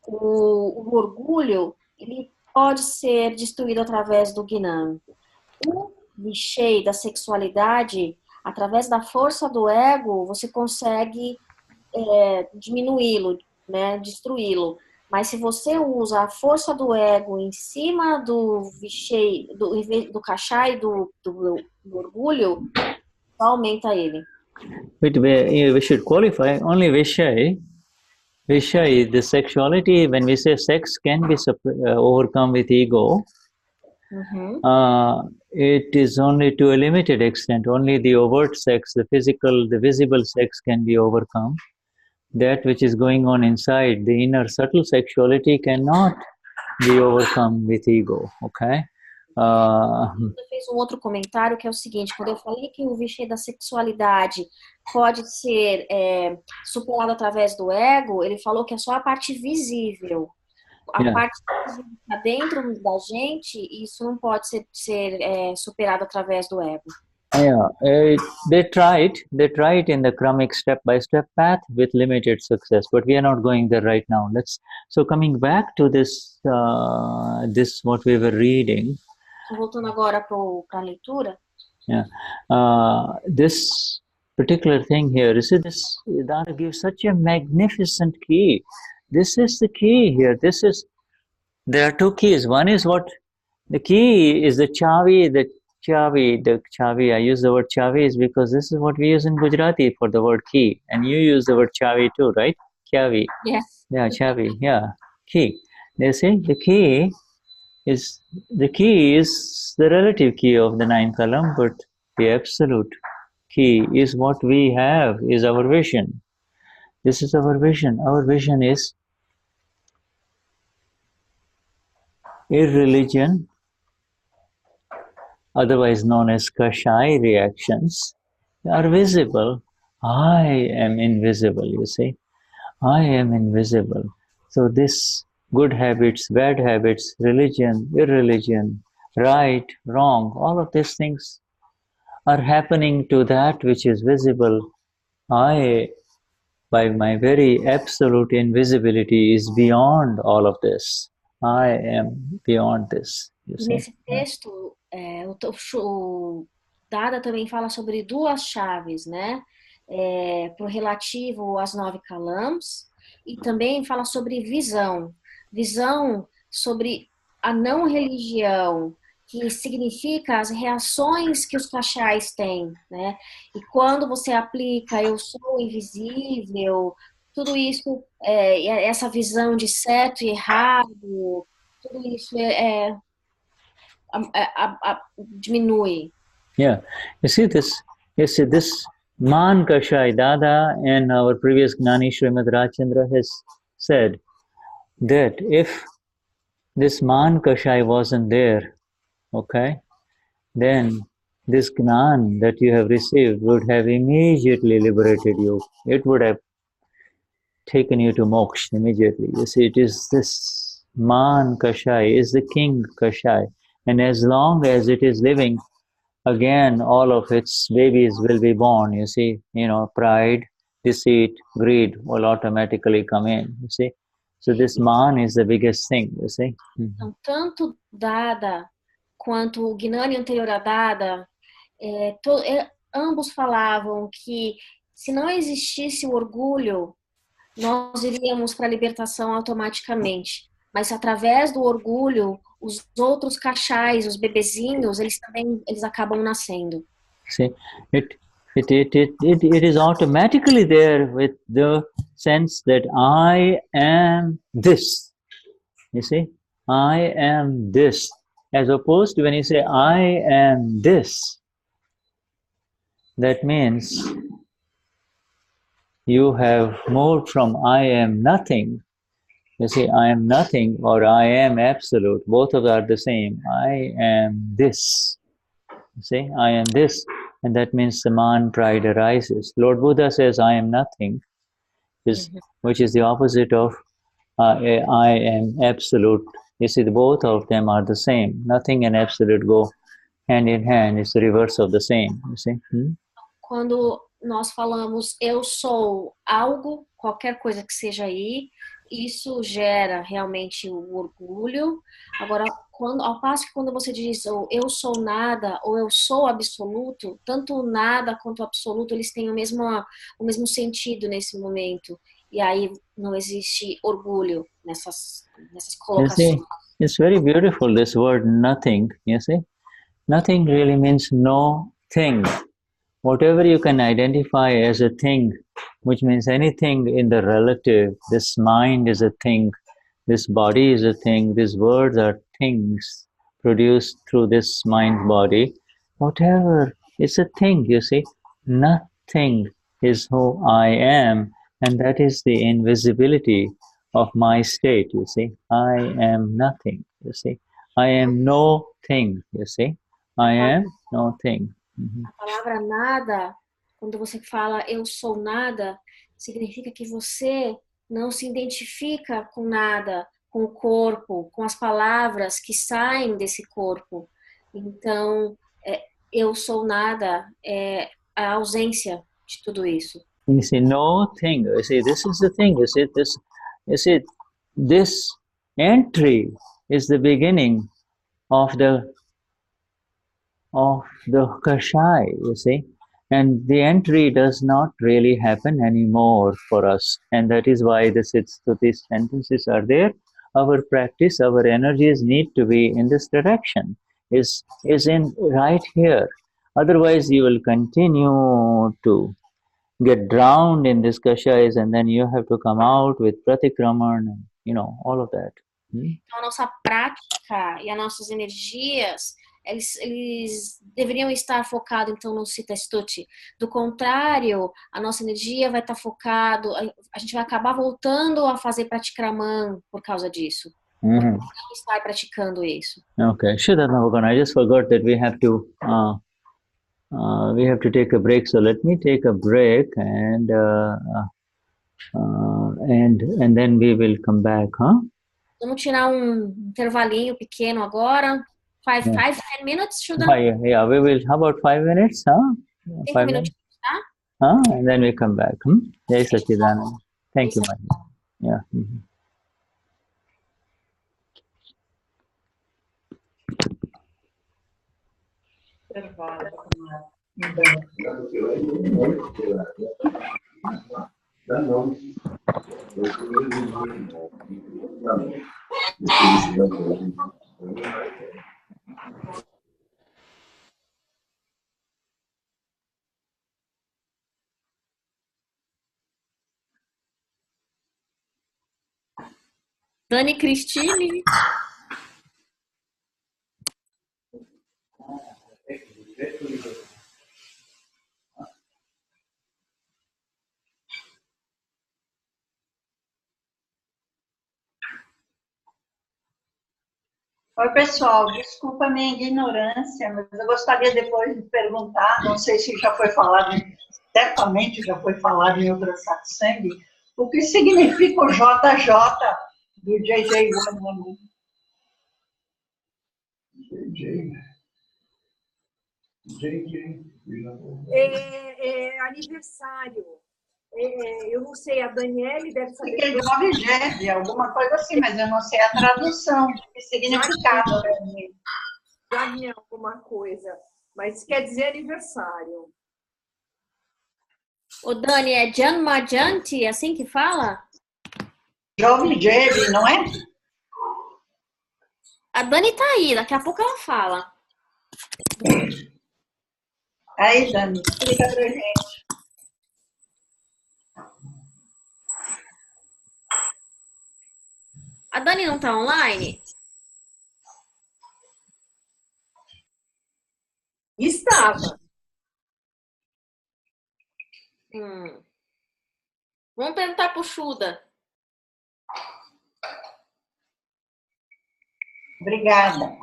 Speaker 3: o orgulho, ele pode ser destruído através do Gnan. O vishay da sexualidade, através da força do ego, você consegue diminuí-lo, né, destruí-lo. Mas se você usa a força do ego em cima do vishay, do kashai, do orgulho, aumenta ele.
Speaker 2: But we should qualify only Vishay. Vishay, the sexuality, when we say sex can be overcome with ego, it is only to a limited extent. Only the overt sex, the physical, the visible sex can be overcome. That which is going on inside, the inner subtle sexuality cannot be overcome with ego. Okay?
Speaker 3: Eu fiz outro comentário que é o seguinte: quando eu falei que o vishay da sexualidade pode ser superado através do ego, ele falou que é só a parte visível. A parte que está dentro da gente, isso não pode ser superado através do ego.
Speaker 2: Yeah, they tried in the Kramic step-by-step path with limited success, but we are not going there right now. So coming back to this, this what we were reading.
Speaker 3: Voltando agora para a leitura.
Speaker 2: Yeah, this particular thing here, you see, this Dada gives such a magnificent key. This is the key here. There are two keys. One is what the key is, the chavi. The chavi. I use the word chavi is because this is what we use in Gujarati for the word key, and you use the word chavi too, right? Chavi.
Speaker 3: Yes.
Speaker 2: Yeah, chavi. Yeah, key. They say the key is the relative key of the 9 column, but the absolute key is what we have, is our vision. This is our vision. Our vision is irreligion, otherwise known as Kashai reactions, are visible. I am invisible, you see. I am invisible. So this good habits, bad habits, religion, irreligion, right, wrong, all of these things are happening to that which is visible. I, by my very absolute invisibility, is beyond all of this. I am beyond this. You see?
Speaker 3: Nesse texto, o Dada também fala sobre duas chaves, né? Pro relativo às 9 kalams, e também fala sobre visão. Visão sobre a não religião, que significa as reações que os kashais têm, né? E quando você aplica eu sou invisível, tudo isso, essa visão de certo e errado, tudo isso diminui.
Speaker 2: Yeah, you see this Man Kashai Dada and our previous Gnani Srimad Rajchandra has said that if this Man Kashai wasn't there, okay, then this Gnan that you have received would have immediately liberated you. It would have taken you to moksha immediately. You see, it is this Man Kashai, is the king Kashai. And as long as it is living, again, all of its babies will be born, you see. You know, pride, deceit, greed will automatically come in, you see. So this man is the biggest thing, you see.
Speaker 3: Então, tanto Dada quanto o Gnani anterior a Dada, ambos falavam que se não existisse o orgulho, nós iríamos para a libertação automaticamente. Mas através do orgulho, os outros kashais, os bebezinhos, eles acabam nascendo.
Speaker 2: See, it is automatically there with the sense that I am this. You see, I am this. As opposed to when you say I am this, that means you have moved from I am nothing. You see, I am nothing or I am absolute. Both of them are the same. I am this. You see, I am this. And that means the man pride arises. Lord Buddha says, I am nothing, which is the opposite of I am absolute. You see, both of them are the same. Nothing and absolute go hand in hand. It's the reverse of the same. You see?
Speaker 3: Quando nós falamos eu sou algo, qualquer coisa que seja aí, isso gera realmente o orgulho. Agora, ao passo que quando você diz ou eu sou nada ou eu sou absoluto, tanto o nada quanto o absoluto, eles têm o mesmo sentido nesse momento. E aí não existe orgulho nessas colocações.
Speaker 2: You see, it's very beautiful, this word nothing, you see. Nothing really means no thing. Whatever you can identify as a thing, which means anything in the relative, this mind is a thing, this body is a thing, these words are things produced through this mind body. Whatever, it's a thing, you see. Nothing is who I am, and that is the invisibility of my state, you see. I am nothing, you see. I am no thing, you see. I am no thing.
Speaker 3: A palavra nada, quando você fala eu sou nada, significa que você não se identifica com nada, com o corpo, com as palavras que saem desse corpo. Então, eu sou nada, é a ausência de tudo isso.
Speaker 2: You see, no thing. You see, this is the thing. You see, this entry is the beginning of the kashai, you see. And the entry does not really happen anymore for us. And that is why the Siddha Stuti sentences are there. Our practice, our energies need to be in this direction, is in right here. Otherwise, you will continue to get drowned in this kashais, and then you have to come out with pratikraman and, you know, all of that.
Speaker 3: Então, a nossa prática e as nossas energias, eles deveriam estar focados, então, no Siddha Stuti. Do contrário, a nossa energia vai estar focado, a gente vai acabar voltando a fazer pratikraman por causa disso.
Speaker 2: Mm-hmm.
Speaker 3: Estar praticando isso.
Speaker 2: Okay, Shuddha, I just forgot that we have to take a break. So let me take a break, and then we will come back, huh?
Speaker 3: Vamos tirar intervalinho pequeno agora. 5, 10 minutes, Shuddha?
Speaker 2: Yeah, we will. How about 5 minutes, huh?
Speaker 3: 5 minutes, tá?
Speaker 2: And then we come back. Jai Satchidananda. Thank you, Mani. Yeah. Mm-hmm.
Speaker 3: Dani Cristine.
Speaker 1: Oi, pessoal, desculpa a minha ignorância, mas eu gostaria depois de perguntar, não sei se já foi falado, certamente já foi falado em outra satsang, o que significa o JJ do JJ One?
Speaker 4: É aniversário. Eu não sei, a Daniele deve saber.
Speaker 1: Fiquei Jovem Jeve, alguma coisa assim, mas eu não sei a tradução, o significado.
Speaker 4: Daniel, alguma coisa, mas quer dizer aniversário.
Speaker 3: O Dani, é Janma Janti, assim que fala?
Speaker 1: Jovem Jeve, não é?
Speaker 3: A Dani tá aí, daqui a pouco ela fala.
Speaker 1: Aí, Dani, explica pra gente.
Speaker 3: A Dani não tá online?
Speaker 4: Estava.
Speaker 3: Vamos perguntar pro Shuddha.
Speaker 1: Obrigada.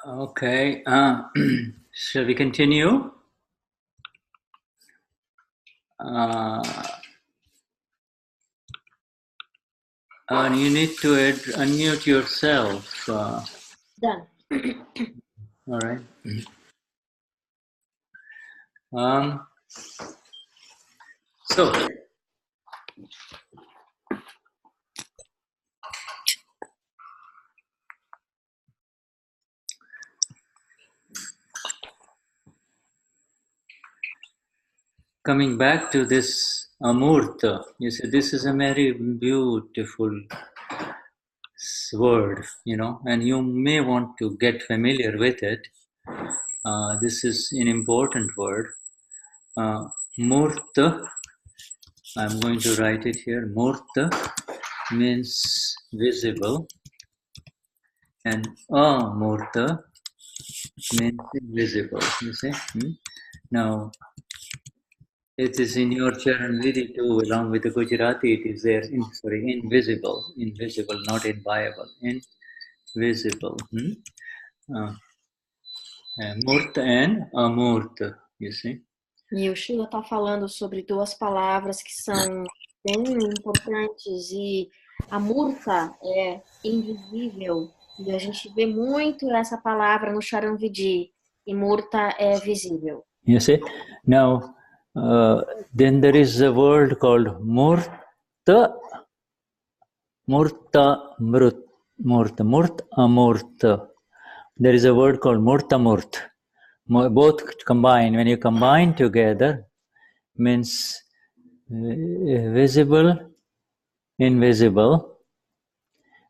Speaker 2: Okay, shall we continue? And you need to unmute yourself.
Speaker 3: Done.
Speaker 2: All right. So, coming back to this Amurta, you see, this is a very beautiful word, you know, and you may want to get familiar with it. This is an important word. Murta, I'm going to write it here. Murta means visible, and Amurta means invisible, you see. Now, It is in your Charan Vidhi too, along with the Gujarati, it is there, invisible, not inviolable, invisible. Murta and Amurta, you see.
Speaker 3: E o Shuddha está falando sobre duas palavras que são bem importantes, e Amurta é invisível, e a gente vê muito essa palavra no Charan Vidhi, e Murta é visível.
Speaker 2: You see? Now, then there is a word called Murta, Amurta. There is a word called Murtamurt. Both combine. When you combine together, means visible, invisible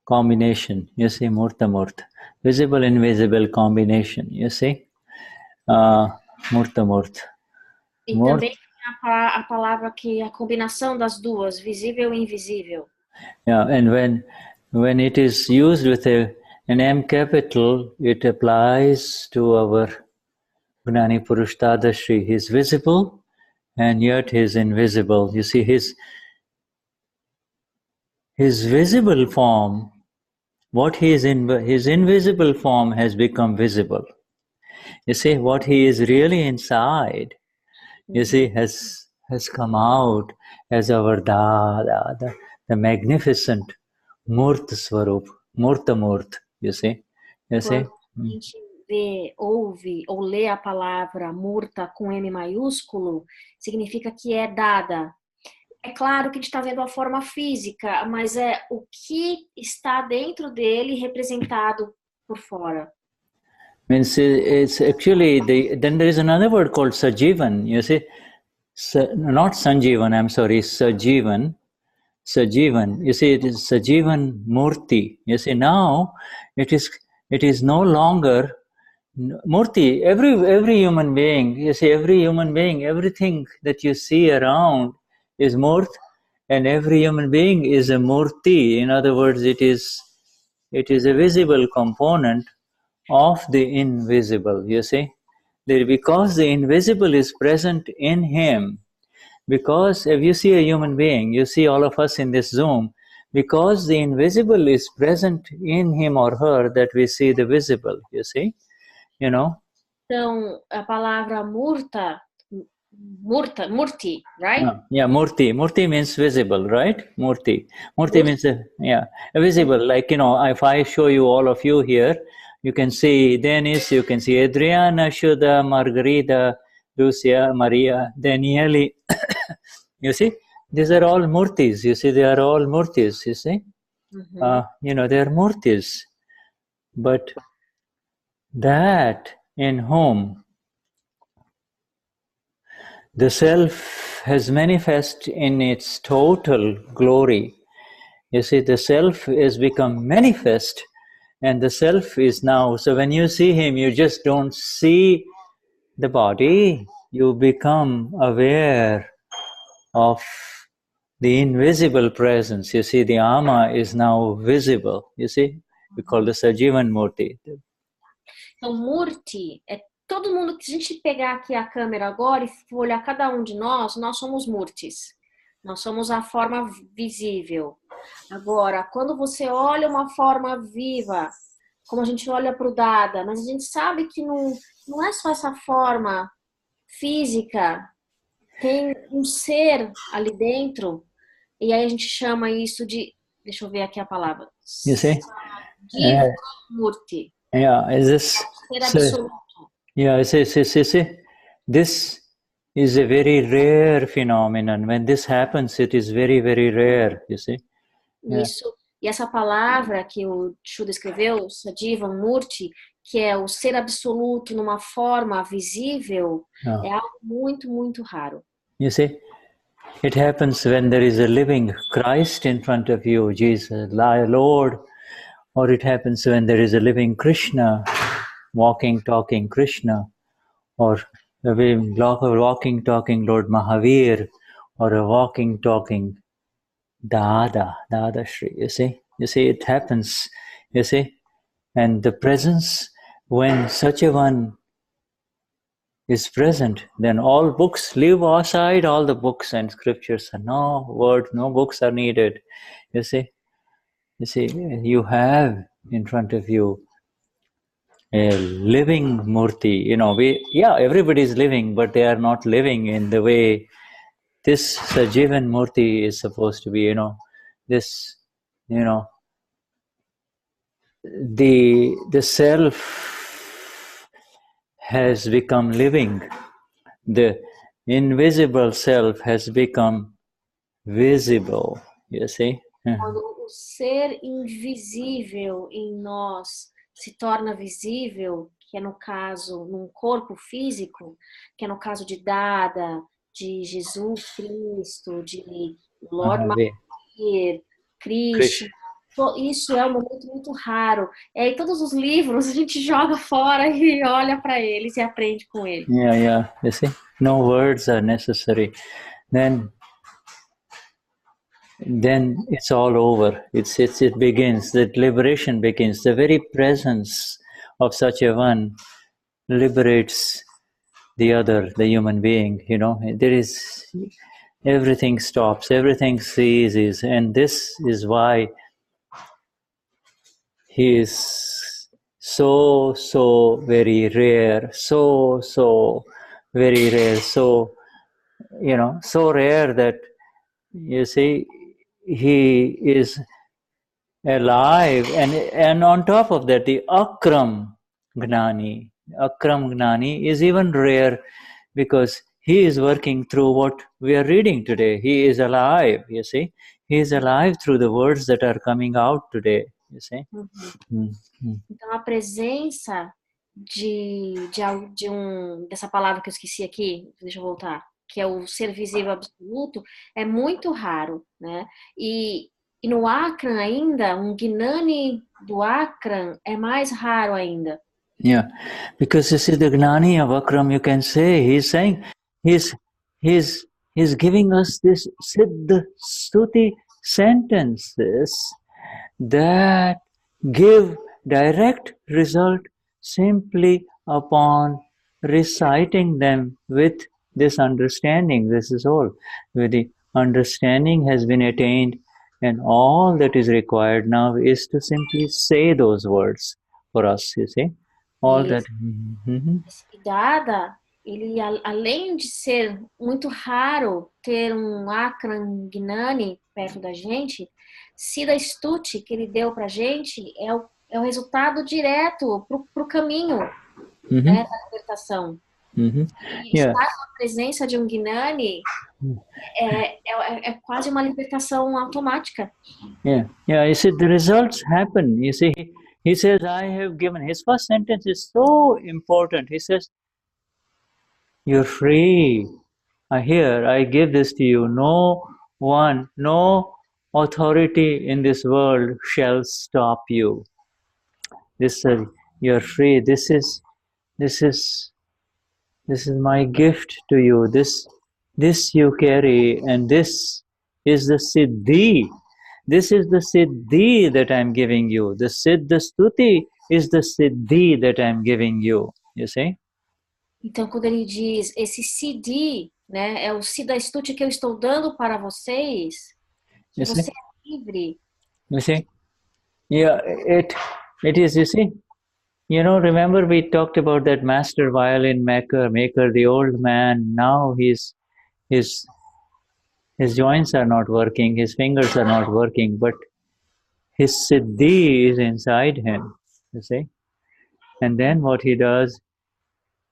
Speaker 2: combination. You see, Murtamurt. Visible, invisible combination. You see? Murtamurt.
Speaker 3: E também a palavra que é a combinação das duas, visível e invisível.
Speaker 2: Yeah, and when it is used with an M capital, it applies to our Gnani Purush Dadashri. He is visible and yet he is invisible. You see, his visible form, what he is in, his invisible form has become visible. You see, what he is really inside, you see, has come out as our Dada, the magnificent Murta Swarup, Murta Murt, you see. You see?
Speaker 3: Quando a gente vê, ouve ou lê a palavra Murta com M maiúsculo, significa que é dada. É claro que a gente está vendo a forma física, mas é o que está dentro dele representado por fora.
Speaker 2: Means it's actually, then there is another word called Sajivan, you see. Not Sanjivan, I'm sorry, Sajivan. Sajivan, you see, it is Sajivan Murti. You see, now it is no longer Murti. Every human being, you see, every human being, everything that you see around is Murt, and every human being is a Murti. In other words, it is a visible component of the invisible, you see. Because the invisible is present in him, because if you see a human being, you see all of us in this Zoom, because the invisible is present in him or her, that we see the visible, you see, you know.
Speaker 3: Então, a palavra Murti, right?
Speaker 2: Yeah, Murti. Murti means visible, right? Murti means, visible. Like, you know, if I show you all of you here, you can see Dennis, you can see Adriana, Shuddha, Margarita, Lucia, Maria, Daniele. You see, these are all Murtis. You see, they are all Murtis, you see. You know, they are Murtis. But that in whom the self has manifest in its total glory. You see, the self has become manifest, and the self is now, so when you see him, you just don't see the body, you become aware of the invisible presence. You see, the Ama is now visible. You see, we call this Sajivan Murti.
Speaker 3: Então, Murti é todo mundo que a gente pegar aqui a câmera agora e for olhar cada um de nós somos Murtis. Nós somos a forma visível. Agora, quando você olha uma forma viva, como a gente olha para o Dada, mas a gente sabe que não é só essa forma física, tem um ser ali dentro, e aí a gente chama isso de, deixa eu ver aqui a palavra.
Speaker 2: You see?
Speaker 3: Murti.
Speaker 2: Yeah, is this?
Speaker 3: Ser absoluto.
Speaker 2: Yeah, see. This is a very rare phenomenon. When this happens, it is very, very rare, you see?
Speaker 3: Isso. E essa palavra que o Shuddha escreveu, Sajivan Murti, que é o ser absoluto numa forma visível, é algo muito, muito raro.
Speaker 2: You see, it happens when there is a living Christ in front of you, Jesus, Lord, or it happens when there is a living Krishna, walking, talking Krishna, or a walking, talking Lord Mahavir, or a walking, talking Dadashri, you see, it happens, you see, and the presence, when such a one is present, then all books, leave aside all the books and scriptures. No word, no books are needed. You see, you have in front of you a living murti. Everybody is living, but they are not living in the way this Sajivan murti is supposed to be. This, the self has become living. The invisible self has become visible. You see?
Speaker 3: Quando o ser invisível em nós se torna visível, que é no caso, num corpo físico, que é no caso de Dada, de Jesus Cristo, de Lord Mahavir, Krishna. Isso é um momento muito raro. E todos os livros a gente joga fora e olha para eles e aprende com eles.
Speaker 2: Yeah. You see? No words are necessary. Then it's all over. It begins. The liberation begins. The very presence of such a one liberates the other, the human being. There is, everything stops, everything ceases, and this is why he is so very rare, so very rare, so rare that you see he is alive, and on top of that, the Akram Gnani is even rare because he is working through what we are reading today. He is alive, you see. He is alive through the words that are coming out today, you see.
Speaker 3: Então a presença dessa palavra que eu esqueci aqui, deixa eu voltar, que é o ser visível absoluto, é muito raro, né? E no Akram ainda, Gnani do Akram é mais raro ainda.
Speaker 2: Yeah, because you see the Gnani of Akram, you can say, he's saying, he's giving us this Siddha Stuti sentences that give direct result simply upon reciting them with this understanding. This is all. With the understanding has been attained, and all that is required now is to simply say those words for us, you see. All that.
Speaker 3: Dada, ele, além de ser muito raro ter Akram Gnani perto da gente, Siddha Stuti que ele deu pra gente é o resultado direto pro caminho, né, da libertação. E estar na presença de Gnani é quase uma libertação automática.
Speaker 2: You see, the results happen. You see, he says, I have given. His first sentence is so important. He says, you're free. I give this to you. No one, no authority in this world shall stop you. This you're free. This is my gift to you. This you carry, and this is the Siddhi. This is the Siddhi that I'm giving you. The Siddha Stuti is the Siddhi that I'm giving you. You see?
Speaker 3: Então, quando ele diz, esse Siddhi, né, é o Siddha Stuti que eu estou dando para vocês, que você é livre.
Speaker 2: You see? Yeah, it is, you see? Remember we talked about that master violin maker, the old man. Now his joints are not working, his fingers are not working, but his Siddhi is inside him, you see? And then what he does,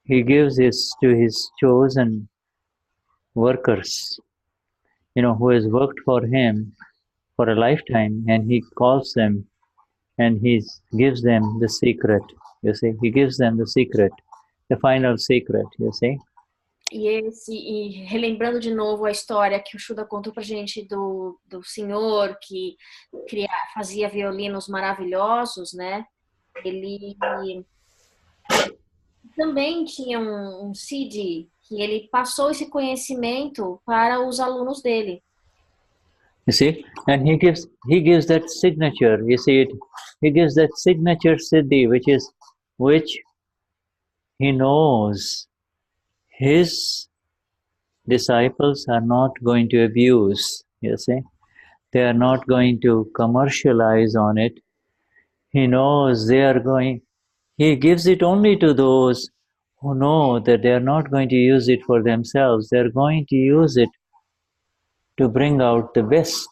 Speaker 2: he gives this to his chosen workers, who has worked for him for a lifetime, and he calls them and he gives them the secret, you see? He gives them the secret, the final secret, you see?
Speaker 3: E relembrando de novo a história que o Shuddha contou pra gente do senhor que fazia violinos maravilhosos, né? Ele também tinha um CD que ele passou esse conhecimento para os alunos dele.
Speaker 2: You see, and he gives that signature. You see it. He gives that signature siddhi, which he knows his disciples are not going to abuse, you see. They are not going to commercialize on it. He knows they are going, he gives it only to those who know that they are not going to use it for themselves. They are going to use it to bring out the best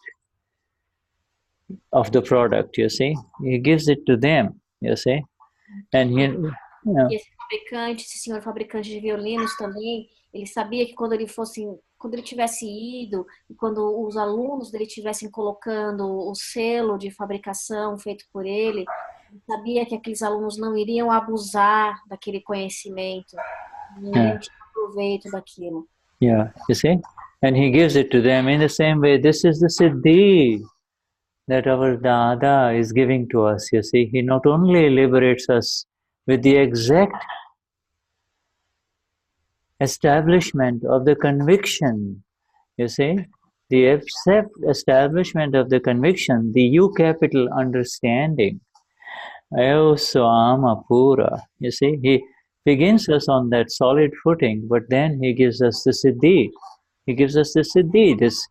Speaker 2: of the product, you see. He gives it to them, you see. And he, you know,
Speaker 3: E esse fabricante, esse senhor fabricante de violinos também, ele sabia que quando ele tivesse ido e quando os alunos dele tivessem colocando o selo de fabricação feito por ele sabia que aqueles alunos não iriam abusar daquele conhecimento, não iriam tirar proveito daquilo.
Speaker 2: Yeah, you see? And he gives it to them in the same way. This is the Siddhi that our Dada is giving to us, you see. He not only liberates us with the exact establishment of the conviction, you see, the establishment of the conviction, the U capital understanding, Pura, you see, he begins us on that solid footing, but then he gives us the Siddhi. He gives us the Siddhi, this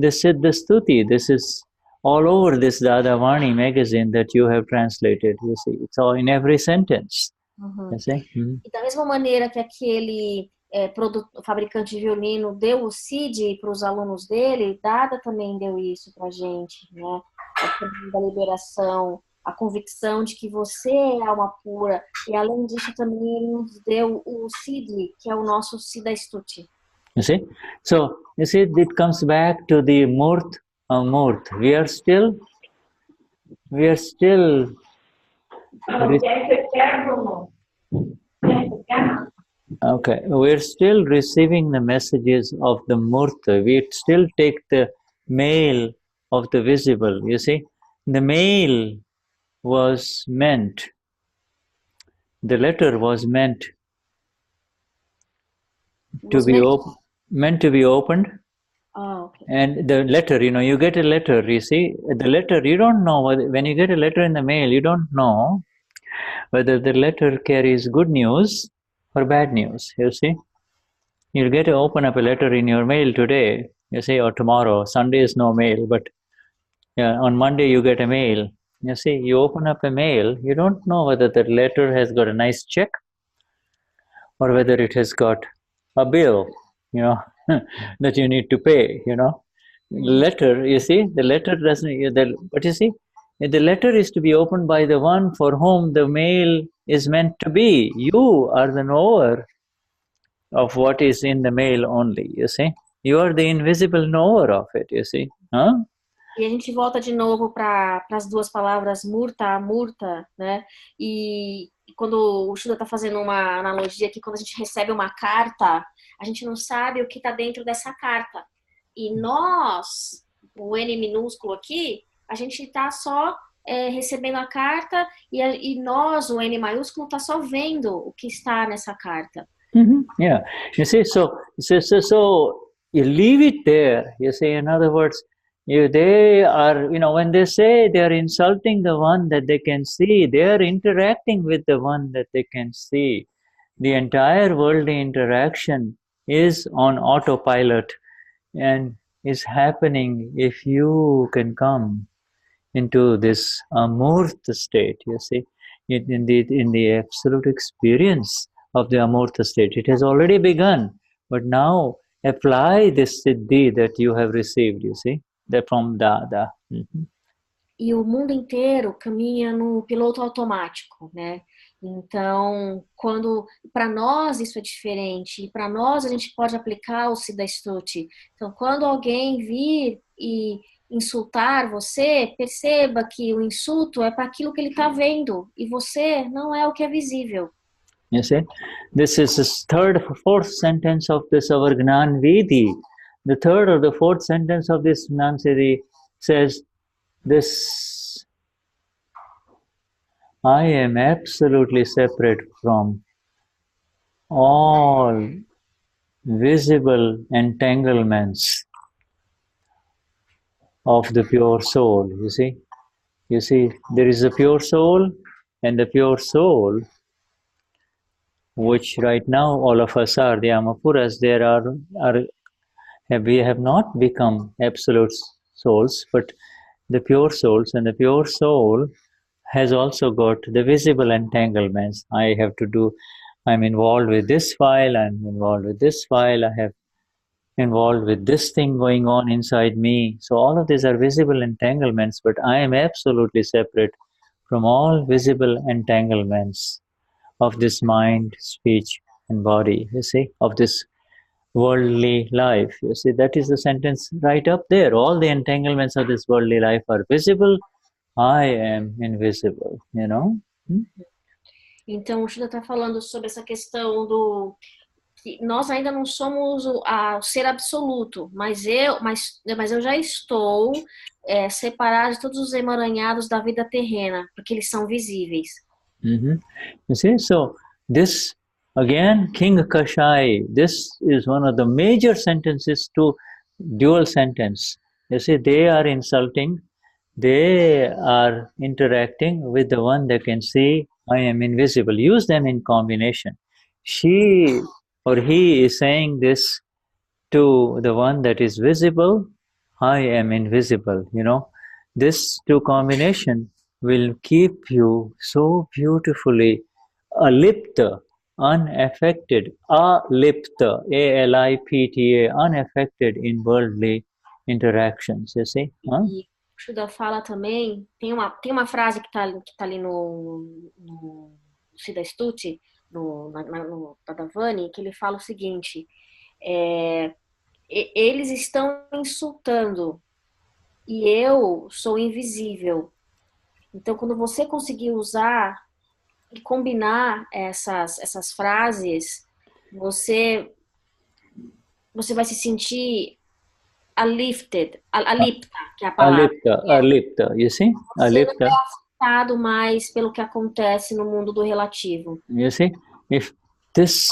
Speaker 2: Siddha Stuti. This is all over this Dadavani magazine that you have translated, you see. It's all in every sentence. You see?
Speaker 3: E da mesma maneira que aquele fabricante de violino deu o CID para os alunos dele, Dada também deu isso para a gente, né? A liberação, a convicção de que você é alma pura. E além disso também ele nos deu o CID, que é o nosso Siddha Stuti.
Speaker 2: You see? So, you see, it comes back to the Amurta. We are still okay, we're still receiving the messages of the Murta. We still take the mail of the visible, you see. The mail was meant, the letter was meant to be opened.
Speaker 3: Oh, okay.
Speaker 2: And the letter, you know, you get a letter, you see, the letter, you don't know whether, when you get a letter in the mail, you don't know whether the letter carries good news or bad news, you see. You'll get to open up a letter in your mail today, you see, or tomorrow. Sunday is no mail, but on Monday you get a mail. You see, you open up a mail, you don't know whether that letter has got a nice check or whether it has got a bill, you know, that you need to pay, you know. Letter, you see, the letter doesn't, but you see, the letter is to be opened by the one for whom the mail is meant to be. You are the knower of what is in the mail only, you see. You are the invisible knower of it, you see. Huh?
Speaker 3: E a gente volta de novo para as duas palavras Murta, Amurta, né? E quando o Shuddha está fazendo uma analogia aqui, quando a gente recebe uma carta, a gente não sabe o que está dentro dessa carta. E nós, o N minúsculo aqui, a gente está só recebendo a carta e nós, o N maiúsculo, está só vendo o que está nessa carta.
Speaker 2: Yeah, you see, so you leave it there. You see, in other words, they are, you know, when they say they are insulting the one that they can see, they are interacting with the one that they can see. The entire worldly interaction is on autopilot and is happening if you can come into this Amurta state, you see, in the absolute experience of the Amurta state. It has already begun, but now apply this Siddhi that you have received, you see. From Dada.
Speaker 3: E o mundo inteiro caminha no piloto automático, né? Então, para nós isso é diferente, e para nós a gente pode aplicar o Siddha Stuti. Então, quando alguém vir e insultar você, perceba que o insulto é para aquilo que ele está vendo, e você não é o que é visível.
Speaker 2: You see, this is the fourth sentence of this our Gnan Vidi. The third or the fourth sentence of this Gnan Siddhi says, this, I am absolutely separate from all visible entanglements of the pure soul, you see. You see, there is a pure soul, and the pure soul which right now all of us are, the Amapuras, we have not become absolute souls, but the pure souls, and the pure soul has also got the visible entanglements. I'm involved with this file, I'm involved with this file, I have involved with this thing going on inside me. So all of these are visible entanglements, but I am absolutely separate from all visible entanglements of this mind, speech, and body, you see, of this worldly life. You see, that is the sentence right up there. All the entanglements of this worldly life are visible. I am invisible, you know.
Speaker 3: Então, o Shuddha está falando sobre essa questão do que nós ainda não somos o ser absoluto, mas eu já estou separado de todos os emaranhados da vida terrena, porque eles são visíveis.
Speaker 2: You see, so this again, King Kashai, this is one of the major sentences to dual sentence. You see, they are insulting, they are interacting with the one that can see, I am invisible. Use them in combination. She or he is saying this to the one that is visible, I am invisible, you know. This two combination will keep you so beautifully alipta, unaffected, alipta, A-L-I-P-T-A, unaffected in worldly interactions, you see. Huh?
Speaker 3: E o Shuddha fala também, tem uma frase que tá ali no Siddha Stuti, no Dadavani, que ele fala o seguinte, eles estão insultando e eu sou invisível. Então, quando você conseguir usar e combinar essas frases, você vai se sentir alipta, que é a palavra.
Speaker 2: Alipta, you see? Alipta.
Speaker 3: Você não é afetado mais pelo que acontece no mundo do relativo.
Speaker 2: You see? If this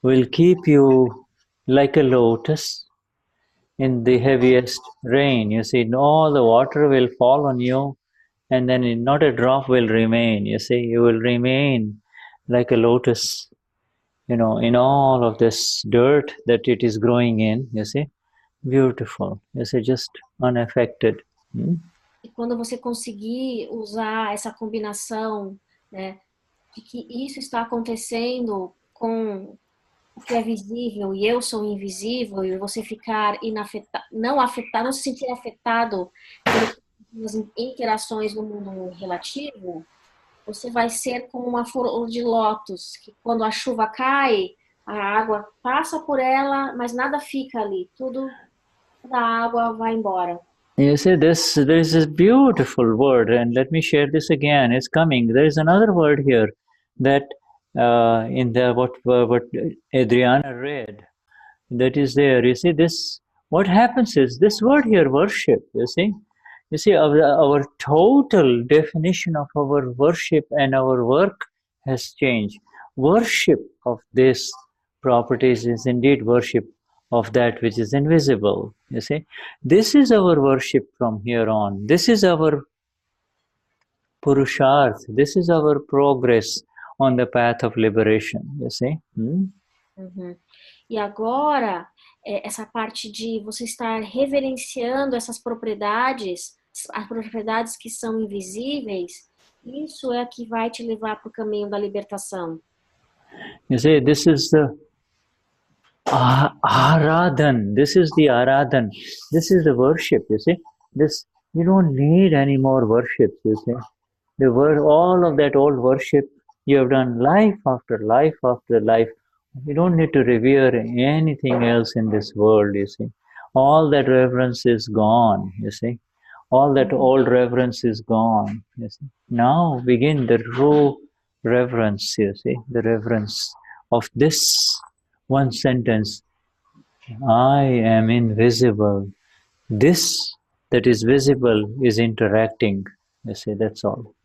Speaker 2: will keep you like a lotus in the heaviest rain. You see, all the water will fall on you, and then not a drop will remain. You see, you will remain like a lotus, you know, in all of this dirt that it is growing in. You see, beautiful. You see, just unaffected.
Speaker 3: E quando você conseguir usar essa combinação, né, de que isso está acontecendo com o que é visível e eu sou invisível, e você ficar não se sentir afetado pelas interações no mundo relativo, você vai ser como uma flor de lótus, que quando a chuva cai, a água passa por ela, mas nada fica ali, toda a água vai embora.
Speaker 2: You see, there is this beautiful word, and let me share this again. It's coming. There is another word here that in the what Adriana read, that is there. You see, this. What happens is this word here, worship. You see, our total definition of our worship and our work has changed. Worship of this properties is indeed worship of that which is invisible. You see, this is our worship from here on. This is our purusharth. This is our progress on the path of liberation. You see.
Speaker 3: E agora, essa parte de você estar reverenciando essas propriedades, as propriedades que são invisíveis, isso é que vai te levar para o caminho da libertação.
Speaker 2: You see, this is the Aradan. This is the Aradan. This is the worship. You see, this you don't need any more worship. You see, all of that old worship you have done life after life after life. You don't need to revere anything else in this world. You see, all that reverence is gone. You see, all that old reverence is gone. You see, now begin the true reverence. You see, the reverence of this one sentence, I am invisible. This that is visible is interacting. You see, that's all.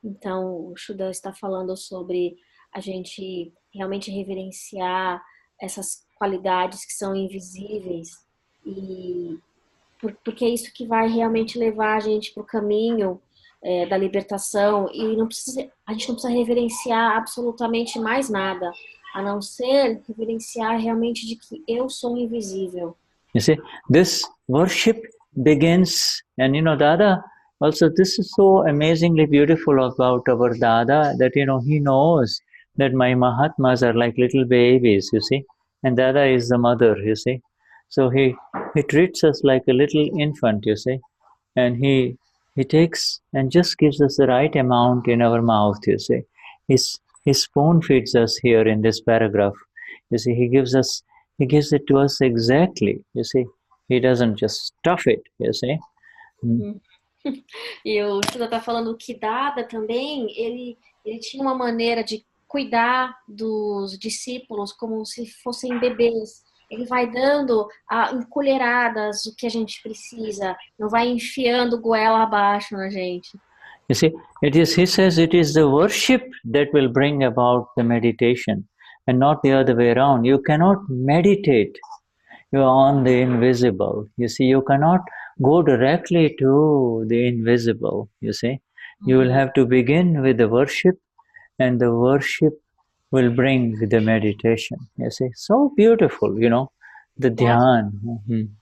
Speaker 3: Então, o Shuddha está falando sobre a gente realmente reverenciar essas qualidades que são invisíveis, e porque é isso que vai realmente levar a gente para o caminho da libertação, e a gente não precisa reverenciar absolutamente mais nada, a não ser reverenciar realmente de que eu sou invisível.
Speaker 2: You see, this worship begins, and Dada, also this is so amazingly beautiful about our Dada, that he knows that my Mahatmas are like little babies, you see, and Dada is the mother, you see. So he treats us like a little infant, you see, and he takes and just gives us the right amount in our mouth, you see. His spoon feeds us here in this paragraph. You see, he gives it to us exactly, you see. He doesn't just stuff it, you see.
Speaker 3: E o Shuddha está falando que Dada também, ele tinha uma maneira de cuidar dos discípulos como se fossem bebês. Ele vai dando em colheradas o que a gente precisa, não vai enfiando goela abaixo na gente.
Speaker 2: You see, he says it is the worship that will bring about the meditation and not the other way around. You cannot meditate. You are on the invisible. You see, you cannot go directly to the invisible, you see. You will have to begin with the worship, and the worship will bring the meditation, you see. So beautiful, the dhyan.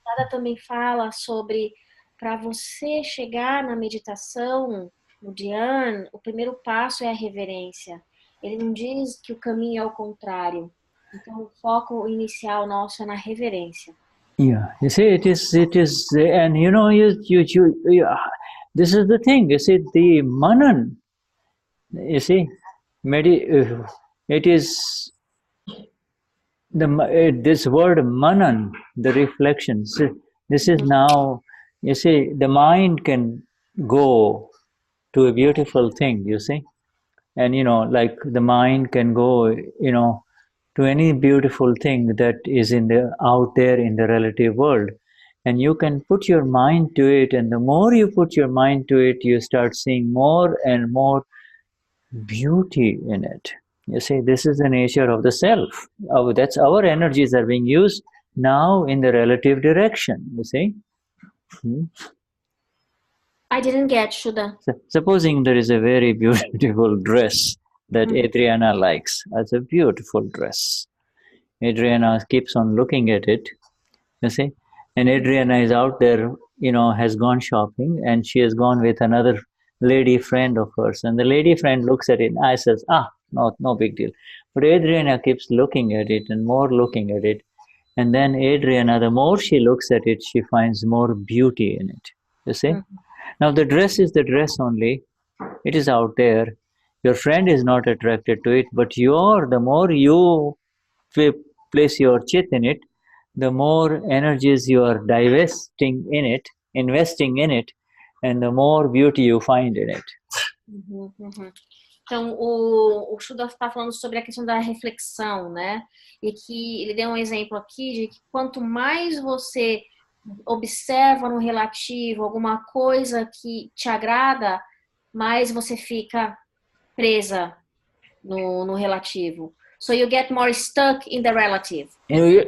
Speaker 3: Dada também fala sobre, para você chegar na meditação, no dhyan, o primeiro passo é a reverência. Ele não diz que o caminho é o contrário. Então, o foco inicial nosso é na reverência.
Speaker 2: Yeah, you see, it is, and this is the thing. You see, the manan. You see, it is this word manan, the reflections. This is now, you see, the mind can go to a beautiful thing. You see, and like the mind can go, to any beautiful thing that is out there in the relative world, and you can put your mind to it, and the more you put your mind to it, you start seeing more and more beauty in it. You see, this is the nature of the self. That's our energies are being used now in the relative direction, you see.
Speaker 3: I didn't get, Shuddha.
Speaker 2: Supposing there is a very beautiful dress that Adriana likes. That's a beautiful dress. Adriana keeps on looking at it, you see. And Adriana is out there, has gone shopping, and she has gone with another lady friend of hers. And the lady friend looks at it, and I says, no big deal. But Adriana keeps looking at it and more looking at it. And then Adriana, the more she looks at it, she finds more beauty in it, you see. Now the dress is the dress only. It is out there. Your friend is not attracted to it, but the more you place your chit in it, the more energies you are investing in it, and the more beauty you find in it.
Speaker 3: Então, o Shuddha está falando sobre a questão da reflexão, né? E que ele deu um exemplo aqui de que quanto mais você observa no relativo alguma coisa que te agrada, mais você fica presa no relativo. So you get more stuck in the relative.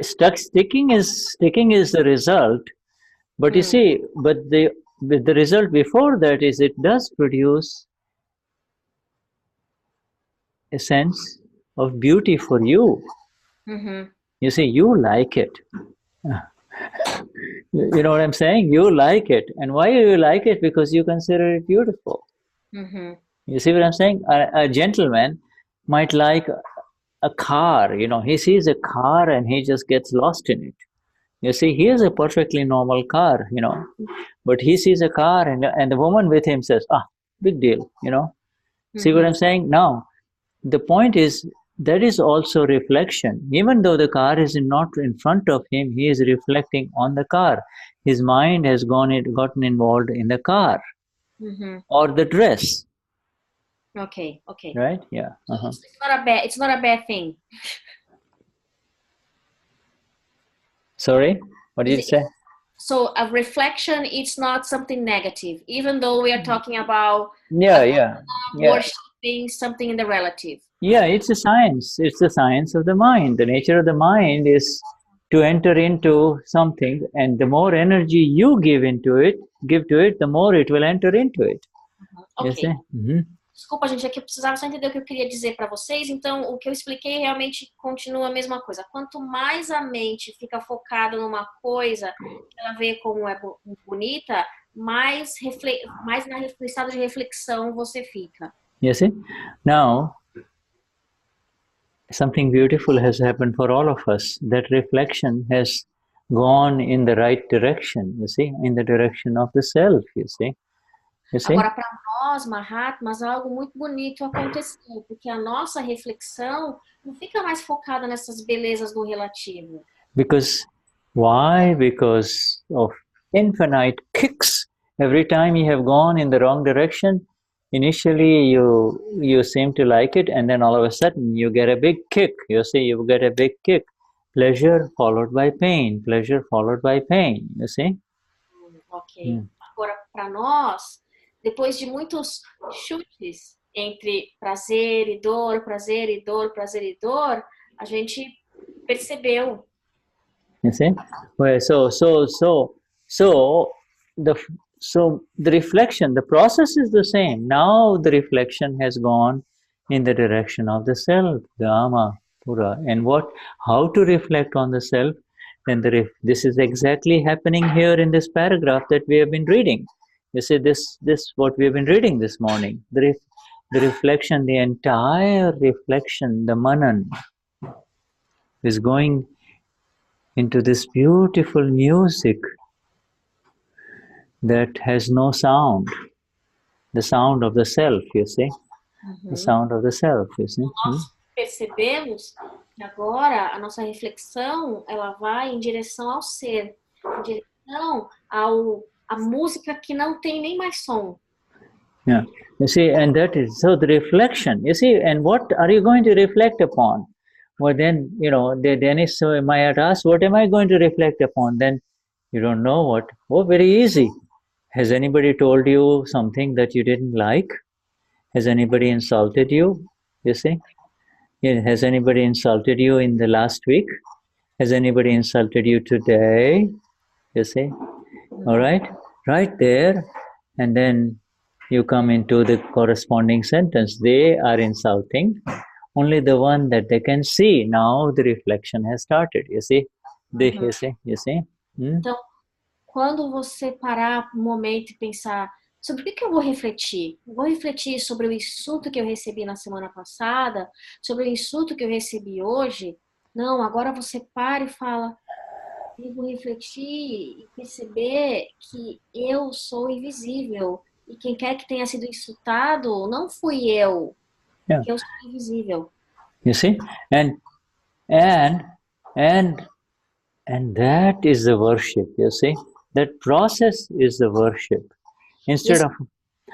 Speaker 2: Sticking is the result, but you see, but the result before that is it does produce a sense of beauty for you. You see, you like it. You know what I'm saying? You like it. And why do you like it? Because you consider it beautiful. You see what I'm saying? A gentleman might like a car, he sees a car and he just gets lost in it. You see, he has a perfectly normal car, but he sees a car and the woman with him says, big deal, See what I'm saying? Now, the point is, that is also reflection. Even though the car is not in front of him, he is reflecting on the car. His mind has gotten involved in the car or the dress.
Speaker 3: Okay.
Speaker 2: Right? Yeah.
Speaker 3: It's not a bad thing.
Speaker 2: Sorry? What did you say?
Speaker 3: So a reflection, it's not something negative, even though we are talking about worshiping something in the relative.
Speaker 2: Yeah, it's a science. It's the science of the mind. The nature of the mind is to enter into something, and the more energy you give to it, the more it will enter into it.
Speaker 3: Ok. Desculpa, gente, é que eu precisava só entender o que eu queria dizer para vocês. Então, o que eu expliquei realmente continua a mesma coisa. Quanto mais a mente fica focada numa coisa que ela vê como é bonita, mais na estado de reflexão você fica.
Speaker 2: You see? Now, something beautiful has happened for all of us. That reflection has gone in the right direction, you see, in the direction of the self, you see. You see?
Speaker 3: Agora, para nós, Mahatmas, algo muito bonito aconteceu, porque a nossa reflexão não fica mais focada nessas belezas do relativo.
Speaker 2: Because, why? Because of infinite kicks. Every time you have gone in the wrong direction, initially you seem to like it, and then all of a sudden you get a big kick. You see, you get a big kick. Pleasure followed by pain. Pleasure followed by pain. You see?
Speaker 3: Ok. Agora, para nós, depois de muitos chutes entre prazer e dor, prazer e dor, prazer e dor, a gente percebeu.
Speaker 2: You see? Well, so the reflection, the process is the same. Now the reflection has gone in the direction of the self, the ama, pura. And how to reflect on the self? Then this is exactly happening here in this paragraph that we have been reading. You see, this what we have been reading this morning. The reflection, the entire reflection, the manan, is going into this beautiful music that has no sound. The sound of the self, you see? The sound of the self, you see?
Speaker 3: Nós percebemos que agora a nossa reflexão, ela vai em direção ao ser, em direção à música que não tem nem mais som.
Speaker 2: Yeah, you see, and that is, so the reflection, you see, and what are you going to reflect upon? Well, then, Dennis might ask, what am I going to reflect upon? Then you don't know what. Oh, very easy. Has anybody told you something that you didn't like? Has anybody insulted you? You see? Has anybody insulted you in the last week? Has anybody insulted you today? You see? All right? Right there. And then you come into the corresponding sentence. They are insulting only the one that they can see. Now the reflection has started. You see? You see?
Speaker 3: Então, quando você parar um momento e pensar sobre o que eu vou refletir? Eu vou refletir sobre o insulto que eu recebi na semana passada, sobre o insulto que eu recebi hoje. Não, agora você para e fala, eu vou refletir e perceber que eu sou invisível. E quem quer que tenha sido insultado não fui eu.
Speaker 2: Yeah.
Speaker 3: Eu sou invisível.
Speaker 2: You see? And that is the worship, you see? That process is the worship. Instead of...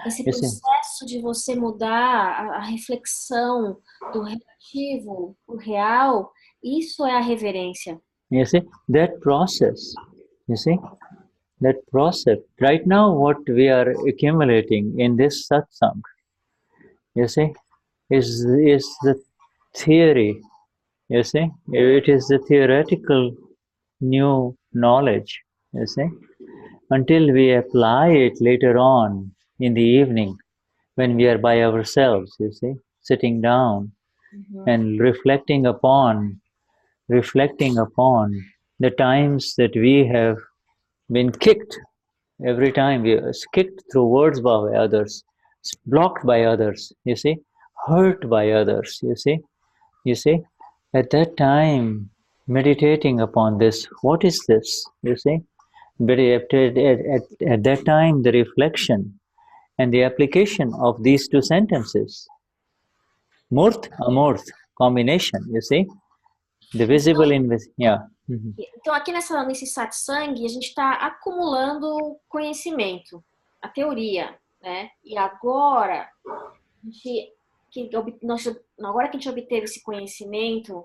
Speaker 3: Esse processo de você mudar a reflexão do relativo pro real, isso é a reverência.
Speaker 2: You see? That process, you see? That process. Right now what we are accumulating in this satsang, you see, is the theory, you see? It is the theoretical new knowledge, you see? Until we apply it later on in the evening when we are by ourselves, you see, sitting down and reflecting upon the times that we have been kicked. Every time we are kicked through words by others, blocked by others, you see, hurt by others, you see. At that time, meditating upon this, what is this, you see? But at that time, the reflection and the application of these two sentences, Murt, Amurt, combination, you see? The visible, invisible, yeah.
Speaker 3: Então, aqui nesse satsang, a gente está acumulando conhecimento, a teoria, né? E agora, agora que a gente obteve esse conhecimento,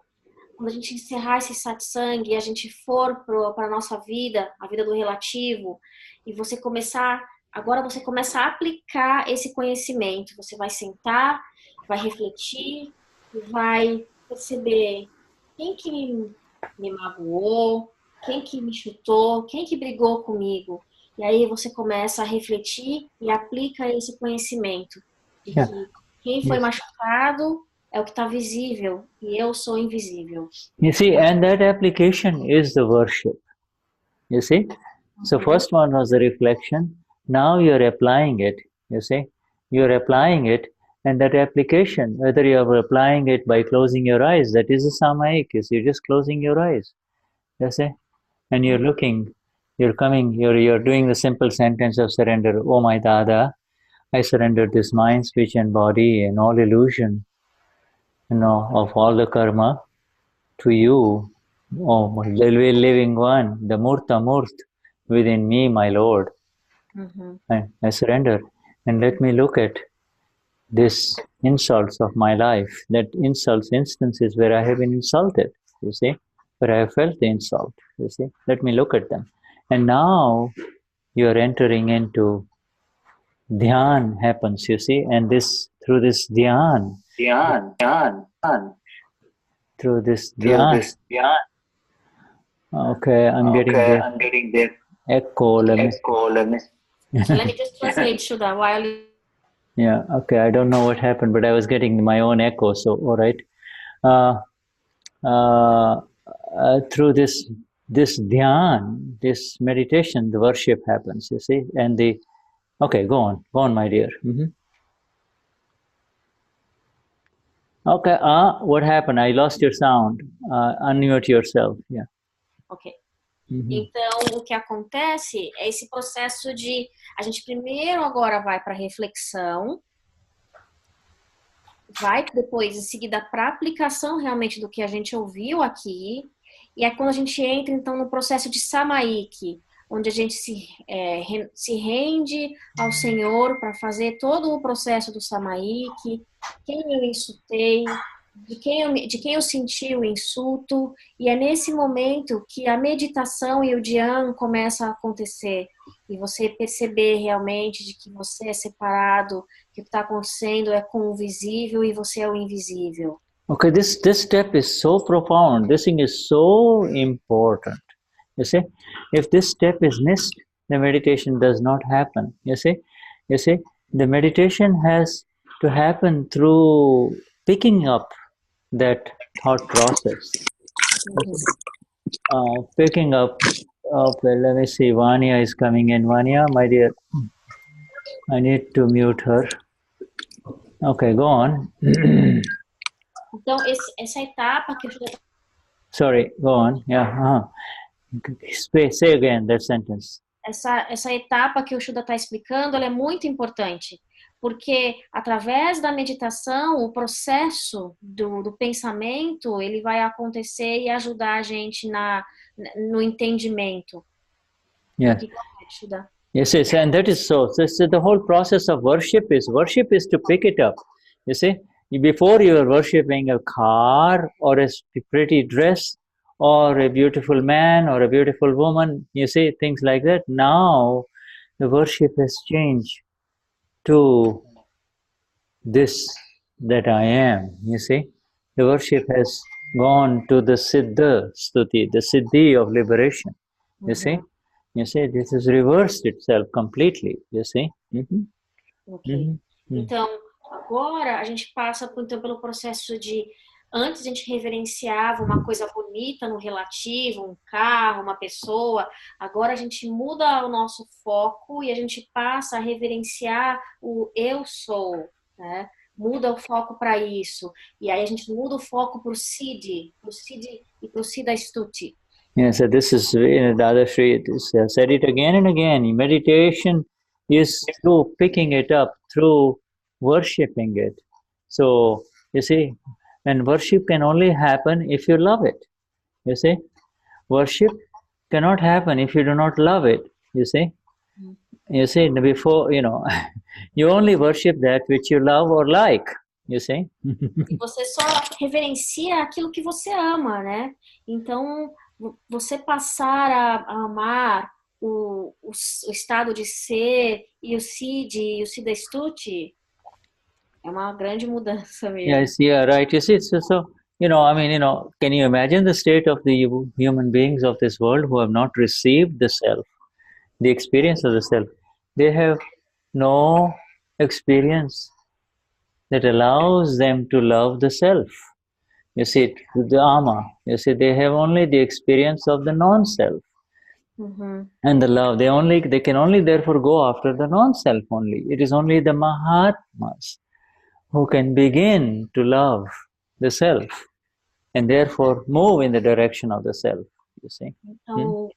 Speaker 3: quando a gente encerrar esse satsang e a gente for para a nossa vida, a vida do relativo, e você agora você começa a aplicar esse conhecimento. Você vai sentar, vai refletir, vai perceber quem que me magoou, quem que me chutou, quem que brigou comigo. E aí você começa a refletir e aplica esse conhecimento de que quem foi machucado é o que está visível e eu sou invisível.
Speaker 2: You see, and that application is the worship. You see? So first one was the reflection. Now you're applying it. You see? You're applying it, and that application, whether you're applying it by closing your eyes, that is a samayik. You see, you're just closing your eyes. You see? And you're looking, you're doing the simple sentence of surrender. Oh my Dada, I surrender this mind, speech, and body and all illusion, of all the karma to you, oh, the living one, the Murta within me, my Lord. I surrender, and let me look at this insults of my life, that instances where I have been insulted, you see, where I have felt the insult, you see. Let me look at them. And now you're entering into dhyan happens, you see, and through this dhyan. Okay, I'm getting the echo. Let me.
Speaker 3: So let me just translate Shuddha while you...
Speaker 2: Yeah, okay, I don't know what happened, but I was getting my own echo, so all right. Through this dhyan, this meditation, the worship happens, you see, and okay, go on, my dear. Okay, what happened? I lost your sound. Unmute yourself, yeah.
Speaker 3: Ok. Então, o que acontece é esse processo de... A gente primeiro agora vai para a reflexão, vai depois em seguida para a aplicação realmente do que a gente ouviu aqui, e é quando a gente entra então no processo de samayik, onde a gente se rende ao Senhor para fazer todo o processo do samayik, quem eu insultei, de quem eu senti o insulto, e é nesse momento que a meditação e o dhyan começam a acontecer, e você perceber realmente de que você é separado, que o que está acontecendo é com o visível e você é o invisível.
Speaker 2: Okay, this step is so profound, this thing is so important, you see. If this step is missed, the meditation does not happen, you see. The meditation has to happen through picking up that thought process. Picking up, okay, let me see, Vanya is coming in. Vanya, my dear, I need to mute her. Okay, go on.
Speaker 3: Então, essa etapa que eu...
Speaker 2: Sorry, go on. Yeah. Say again that sentence.
Speaker 3: Essa etapa que o Shuddha está explicando, ela é muito importante, porque através da meditação, o processo do pensamento, ele vai acontecer e ajudar a gente no entendimento.
Speaker 2: Yes. Yes, and that is so. So the whole process of worship is to pick it up. You see, before you are worshipping a car or a pretty dress or a beautiful man or a beautiful woman, you see, things like that. Now the worship has changed to this that I am, you see. The worship has gone to the Siddha Stuti, the Siddhi of liberation, you see. You see, this has reversed itself completely, you see.
Speaker 3: Ok. Então, agora a gente passa então, pelo processo de... Antes a gente reverenciava uma coisa bonita no relativo, um carro, uma pessoa. Agora a gente muda o nosso foco e a gente passa a reverenciar o eu sou, né? Muda o foco para isso. E aí a gente muda o foco para o Siddhi e para o Siddha Stuti.
Speaker 2: Yeah, so this is Dadashri said it again and again. Meditation is through picking it up, through worshipping it. So, you see, and worship can only happen if you love it. You see, worship cannot happen if you do not love it. You see, before, you only worship that which you love or like. You see.
Speaker 3: E você só reverencia aquilo que você ama, né? Então, você passar a amar o estado de ser e o Siddhi e o Siddha Stuti é uma grande mudança mesmo.
Speaker 2: Yes, yeah, right. You see, so can you imagine the state of the human beings of this world who have not received the self? the experience of the self, they have no experience that allows them to love the self. You see, the ama, you see, they have only the experience of the non-self. And the love, they can only therefore go after the non-self only. It is only the Mahatmas who can begin to love the self and therefore move in the direction of the self, you see.
Speaker 3: Então,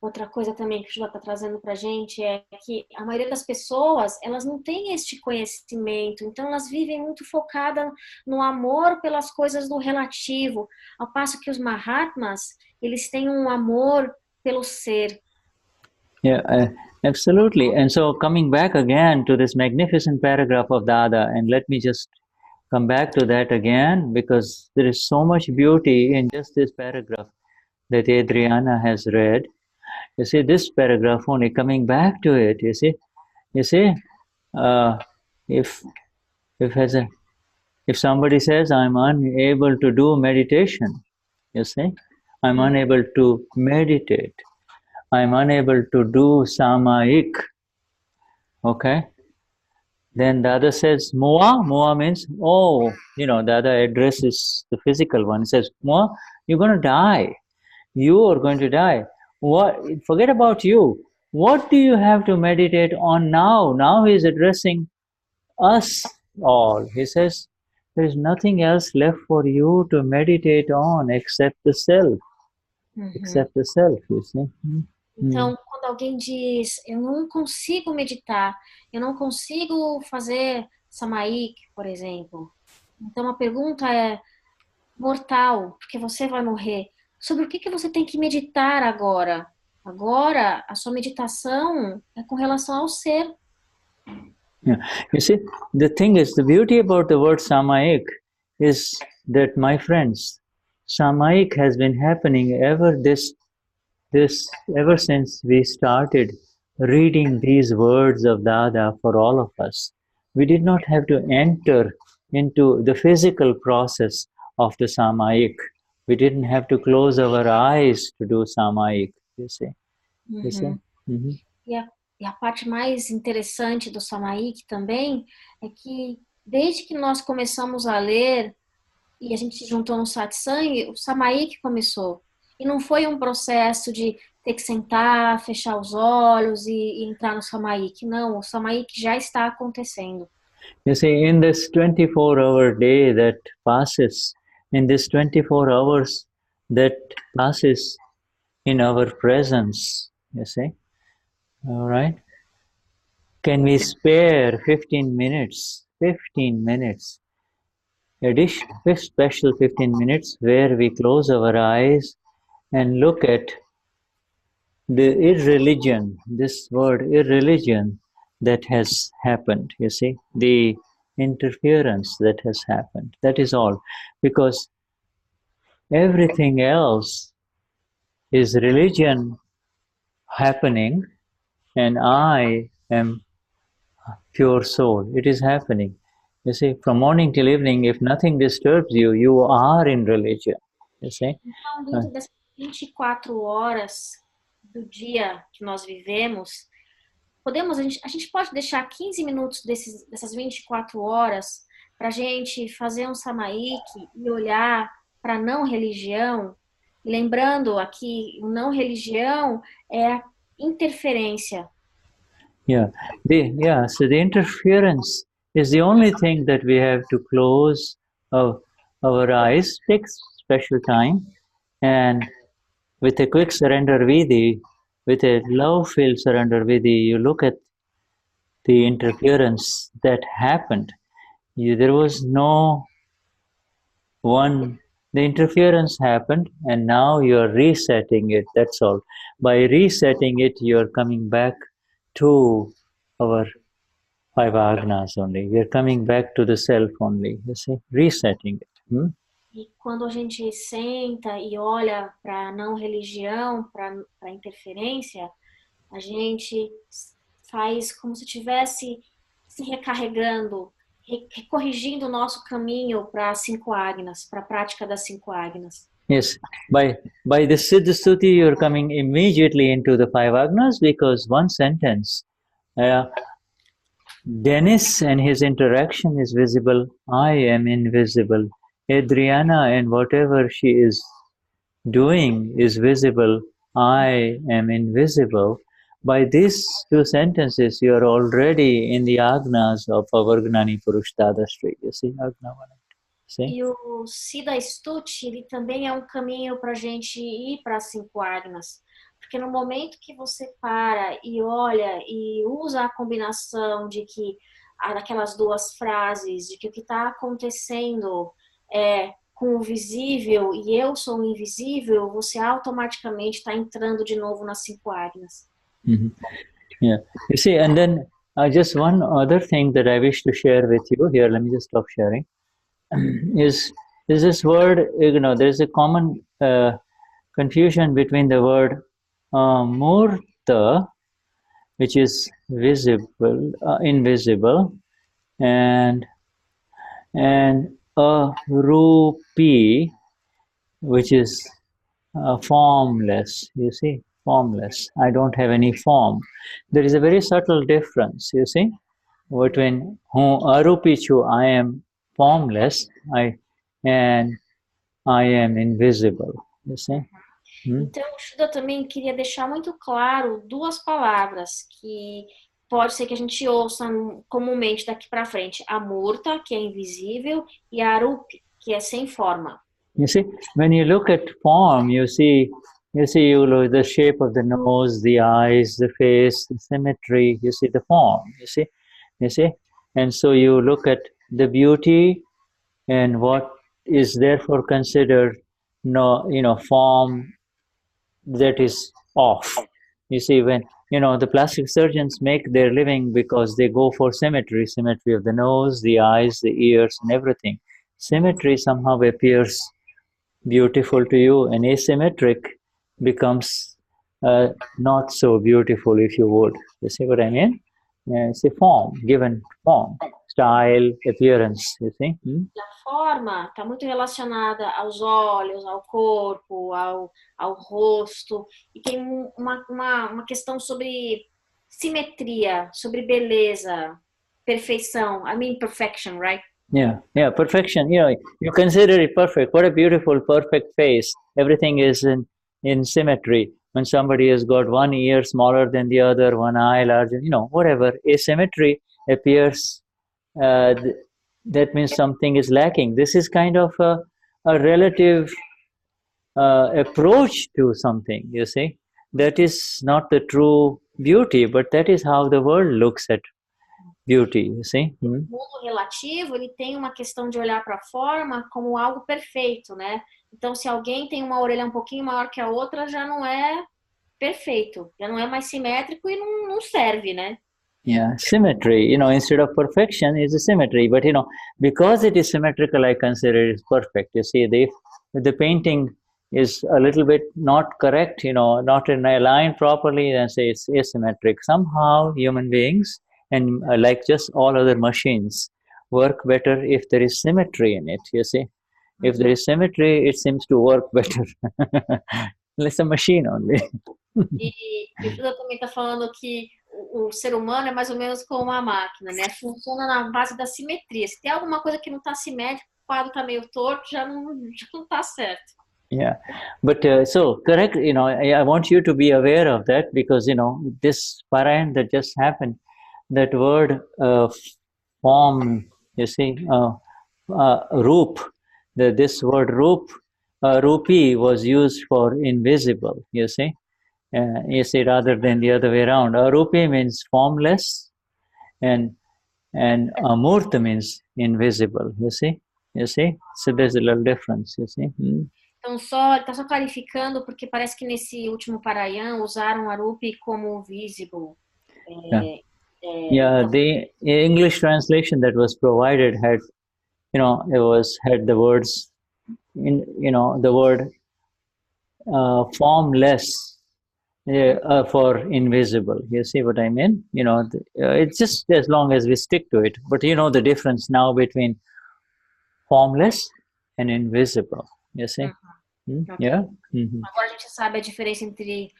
Speaker 3: outra coisa também que o Shuddha está trazendo para a gente é que a maioria das pessoas, elas não têm este conhecimento, então elas vivem muito focadas no amor pelas coisas do relativo, ao passo que os Mahatmas, eles têm um amor pelo ser.
Speaker 2: Yeah, absolutely. And so coming back again to this magnificent paragraph of Dada, and let me just come back to that again, because there is so much beauty in just this paragraph that Adriana has read. You see, this paragraph only, coming back to it, you see, if somebody says, I'm unable to do meditation, you see, I'm unable to meditate, I'm unable to do samayik, okay? Then the other says, Mua means, the other addresses the physical one. He says, Mua, you're going to die. You are going to die. What? Forget about you. What do you have to meditate on now? Now he is addressing us all. He says, there is nothing else left for you to meditate on except the self. Except the self, you see.
Speaker 3: Então, quando alguém diz, eu não consigo meditar, eu não consigo fazer samayik, por exemplo. Então, a pergunta é, mortal, porque você vai morrer, sobre o que você tem que meditar agora? Agora, a sua meditação é com relação ao ser.
Speaker 2: Yeah. You see, the thing is, the beauty about the word samayik is that, my friends, samayik has been happening ever since we started reading these words of Dada for all of us. We did not have to enter into the physical process of the samayik. We didn't have to close our eyes to do samayik, you see. You see?
Speaker 3: E a parte mais interessante do samayik também é que desde que nós começamos a ler e a gente se juntou no satsang, o samayik começou. E não foi um processo de ter que sentar, fechar os olhos e entrar no samayik. Não, o samayik já está acontecendo.
Speaker 2: You see, in this 24-hour day that passes, in this 24 hours that passes in our presence, you see, all right? Can we spare 15 minutes, special 15 minutes where we close our eyes and look at the irreligion, this word irreligion that has happened, you see, the interference that has happened. That is all. Because everything else is religion happening, and I am pure soul. It is happening. You see, from morning till evening, if nothing disturbs you, you are in religion. You see?
Speaker 3: Então, dentro dessas 24 horas do dia que nós vivemos, a gente pode deixar 15 minutos dessas 24 horas para a gente fazer um samayik e olhar para a não religião. E lembrando aqui, não religião é a interferência.
Speaker 2: So the interference is the only thing that we have to close our eyes, takes special time, and with a quick surrender vidhi, with a love-filled surrender vidhi, you look at the interference that happened. There was no one, the interference happened, and now you're resetting it, that's all. By resetting it, you're coming back to our 5 agnas only. We're coming back to the self only, you see, resetting it.
Speaker 3: E quando a gente senta e olha para a não religião, para a interferência, a gente faz como se estivesse se recarregando, corrigindo o nosso caminho para as 5 agnas, para a prática das 5 agnas.
Speaker 2: Yes, by the Siddha Stuti, you're coming immediately into the 5 agnas, because one sentence, Dennis and his interaction is visible, I am invisible. Adriana and whatever she is doing is visible, I am invisible. By these 2 sentences, you are already in the agnas of our Gnani Purush Dadashri. You see, agna 1.
Speaker 3: E o Siddha Stuti, ele também é um caminho para a gente ir para as 5 agnas. Porque no momento que você para e olha e usa a combinação de que daquelas 2 frases, de que o que está acontecendo é com o visível e eu sou o invisível, você automaticamente está entrando de novo nas 5 agnas.
Speaker 2: Yeah, you see, and then just one other thing that I wish to share with you here. Let me just stop sharing. Is this word? There's a common confusion between the word Amurta, which is visible, invisible, and Arupi, which is formless. You see, formless. I don't have any form. There is a very subtle difference, you see, between Arupichu, I am formless, and I am invisible, you see.
Speaker 3: Então, o Shuddha também queria deixar muito claro 2 palavras que pode ser que a gente ouça comumente daqui para frente. Amurta, que é invisível, e Arupi, que é sem forma.
Speaker 2: You see, when you look at form, you see the shape of the nose, the eyes, the face, the symmetry. You see the form. You see, and so you look at the beauty and what is therefore considered form that is off. You see, when the plastic surgeons make their living because they go for symmetry of the nose, the eyes, the ears, and everything. Symmetry somehow appears beautiful to you, and asymmetric becomes not so beautiful, if you would. You see what I mean? It's a form, given form, style, appearance, you see?
Speaker 3: A forma está muito relacionada aos olhos, ao corpo, ao rosto, e tem uma questão sobre simetria, sobre beleza, perfeição. I mean perfection, right?
Speaker 2: Yeah, perfection. You consider it perfect. What a beautiful, perfect face. Everything is in symmetry. When somebody has got one ear smaller than the other, one eye larger, whatever, asymmetry appears, that means something is lacking. This is kind of a relative approach to something, you see. That is not the true beauty, but that is how the world looks at beauty, you see.
Speaker 3: O mundo relativo, ele tem uma questão de olhar para a forma como algo perfeito, né? Então, se alguém tem uma orelha um pouquinho maior que a outra, já não é perfeito, já não é mais simétrico e não serve, né?
Speaker 2: Yeah, symmetry, instead of perfection is a symmetry, but because it is symmetrical, I consider it perfect. You see, if the painting is a little bit not correct, not aligned properly, then say it's asymmetric. Somehow human beings, and like just all other machines, work better if there is symmetry in it, you see. If there is symmetry, it seems to work better. It's a machine only.
Speaker 3: E o Shuddha também está falando que o ser humano é mais ou menos como uma máquina, né? Funciona na base da simetria. Se tem alguma coisa que não está simétrica, o quadro está meio torto, já não está certo.
Speaker 2: Yeah, but so correct, I want you to be aware of that, because, this parayan that just happened, that word form, you see, roop, this word roop, rupi was used for invisible, you see, rather than the other way around. Arupi means formless, and amurta means invisible, you see. So there's a little difference, you see.
Speaker 3: Então, está só clarificando, porque parece que nesse último parayan usaram Arupi como visible.
Speaker 2: Yeah, the English translation that was provided had, had the words, the word formless for invisible. You see what I mean? It's just as long as we stick to it. But the difference now between formless and invisible. You see?
Speaker 3: Okay.
Speaker 2: Yeah.
Speaker 3: Agora a gente sabe a diferença entre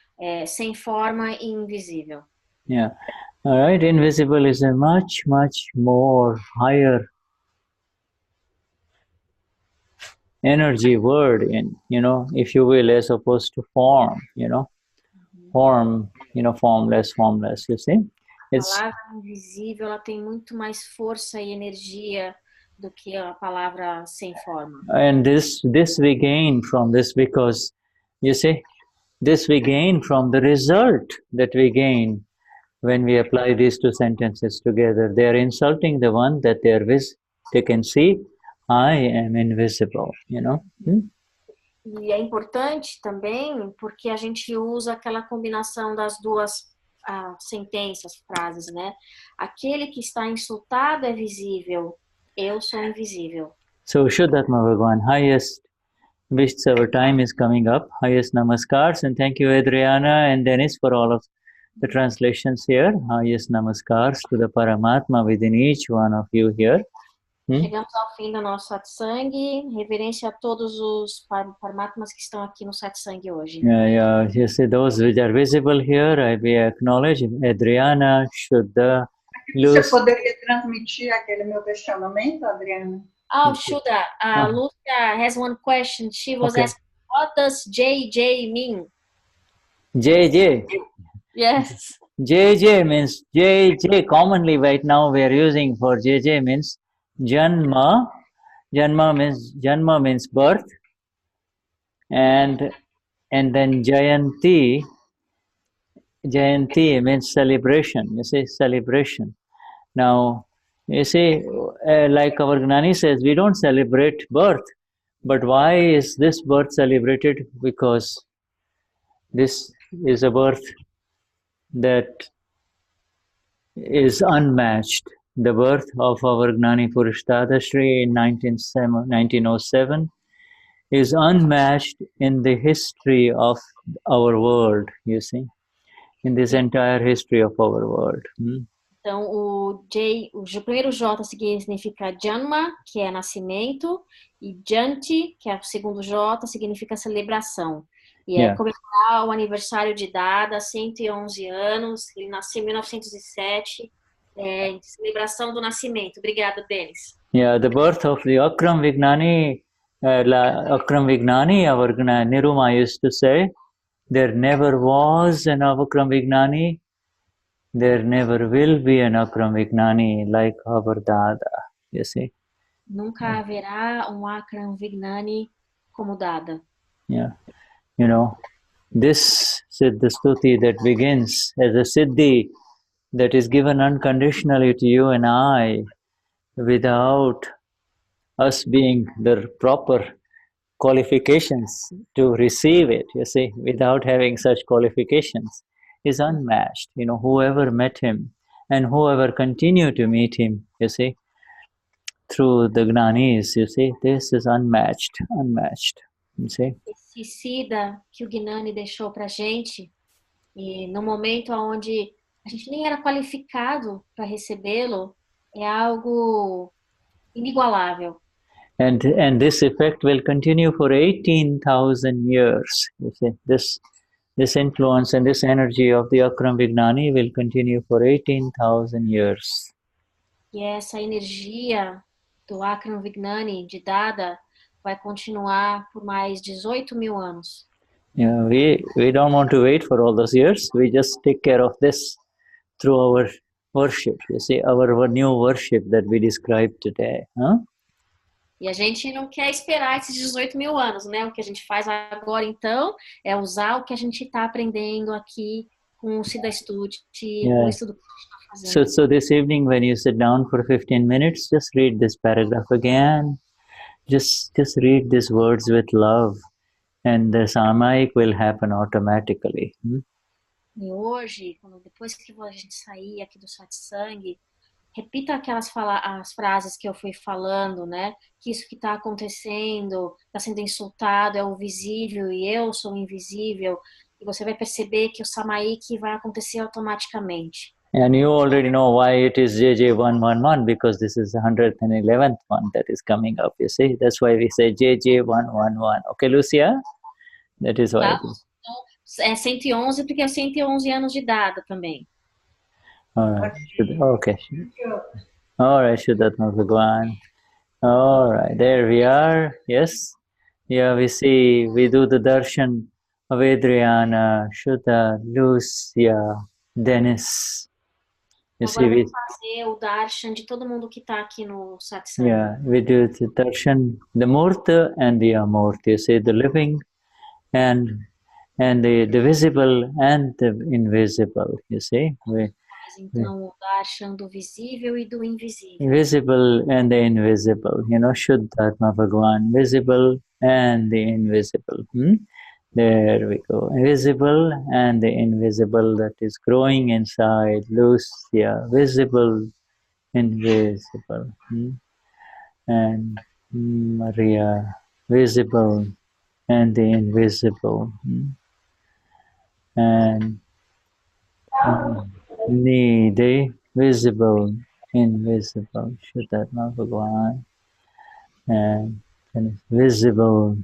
Speaker 3: sem forma e invisível.
Speaker 2: Yeah. All right. Invisible is a much, much more higher energy word in, if you will, as opposed to form, form, formless, you see?
Speaker 3: A palavra invisível, ela tem muito mais força e energia do que a palavra sem forma.
Speaker 2: And this we gain from this because, you see, this we gain from the result that we gain when we apply these two sentences together. They are insulting the one that they can see, I am invisible,
Speaker 3: E é importante também porque a gente usa aquela combinação das duas sentenças, frases, né? Aquele que está insultado é visível, eu sou invisível.
Speaker 2: So, Shuddhatma Bhagwan, highest wishes, our time is coming up. Highest namaskars, and thank you, Adriana and Dennis, for all of the translations here. Highest namaskars to the Paramatma within each one of you here.
Speaker 3: Chegamos ao fim do nosso satsang. Reverência a todos os Paramatmas que estão aqui no satsang hoje.
Speaker 2: Yeah. You see those which are visible here, we acknowledge Adriana, Shuddha,
Speaker 1: Você poderia transmitir aquele meu questionamento, Adriana?
Speaker 3: Oh, Shuddha, Lucia has one question. She was asking, what does JJ mean?
Speaker 2: JJ?
Speaker 3: Yes.
Speaker 2: JJ means, JJ commonly right now we are using for JJ means Janma. Janma means birth. And then Jayanti means celebration. You see, celebration. Now, you see, like our Gnani says, we don't celebrate birth. But why is this birth celebrated? Because this is a birth that is unmatched. The birth of our Gnani Purush Dadashri in 1907 is unmatched in the history of our world, you see, in this entire history of our world.
Speaker 3: Então, o primeiro J significa Janma, que é nascimento, e Janti, que é o segundo J, significa celebração. E é comemorar o aniversário de Dada, 111 anos, ele nasceu em 1907, celebração do nascimento. Obrigada, Denis.
Speaker 2: Yeah, the birth of the Akram Vignani, our Niruma used to say, there never was an Akram Vignani, there never will be an Akram Vignani like our Dada, you see.
Speaker 3: Nunca haverá Akram Vignani como Dada.
Speaker 2: Yeah. You know, this Siddha Stuti that begins as a Siddhi that is given unconditionally to you and I without us being the proper qualifications to receive it, you see, without having such qualifications, is unmatched. You know, whoever met him and whoever continue to meet him, you see, through the Gnanis, you see, this is unmatched, you see.
Speaker 3: Esse Siddha que o Gnani deixou pra gente, e no momento onde a gente nem era qualificado para recebê-lo, é algo inigualável.
Speaker 2: And this effect will continue for 18,000 years. You see, this influence and this energy of the Akram Vignani will continue for 18,000 years.
Speaker 3: E essa energia do Akram Vignani, de Dada, vai continuar por mais 18.000 anos.
Speaker 2: Yeah, we don't want to wait for all those years. We just take care of this through our worship. You see, our new worship that we described today. Huh?
Speaker 3: E a gente não quer esperar esses 18.000 anos, né? O que a gente faz agora, então, é usar o que a gente está aprendendo aqui com o Siddha Stuti, com o estudo que a gente está fazendo.
Speaker 2: So this evening, when you sit down for 15 minutes, just read this paragraph again. Just read these words with love, and the samayik will happen automatically.
Speaker 3: E hoje, depois que a gente sair aqui do satsang, repita as frases que eu fui falando, né? Que isso que está acontecendo, está sendo insultado, é o visível e eu sou o invisível. E você vai perceber que o samayik vai acontecer automaticamente.
Speaker 2: And you already know why it is JJ111, because this is the 111th one that is coming up, you see. That's why we say JJ111. Okay, Lucia? That is why.
Speaker 3: Tá? Então, é 111 porque é 111 anos de dada também.
Speaker 2: All right. Okay. All right, Shuddhatma Bhagwan. All right, there we are. Yes. Yeah, we do the darshan of Adriana, Shuddha, Lucia, Dennis. You see,
Speaker 3: Agora vamos fazer o darshan de todo mundo que está aqui no satsang.
Speaker 2: yeah, we do the darshan, the Murta and the Amurta. You see, the living and the visible and the invisible. You see,
Speaker 3: Então, o darshan do visível e do invisível.
Speaker 2: Visible and the invisible. You know, Shuddhatma Bhagwan, visible and the invisible. There we go. Visible and the invisible that is growing inside. Lucia, visible, invisible. And Maria, visible and the invisible. And Nidhi, visible, invisible. Shuddhatma Bhagwan. And visible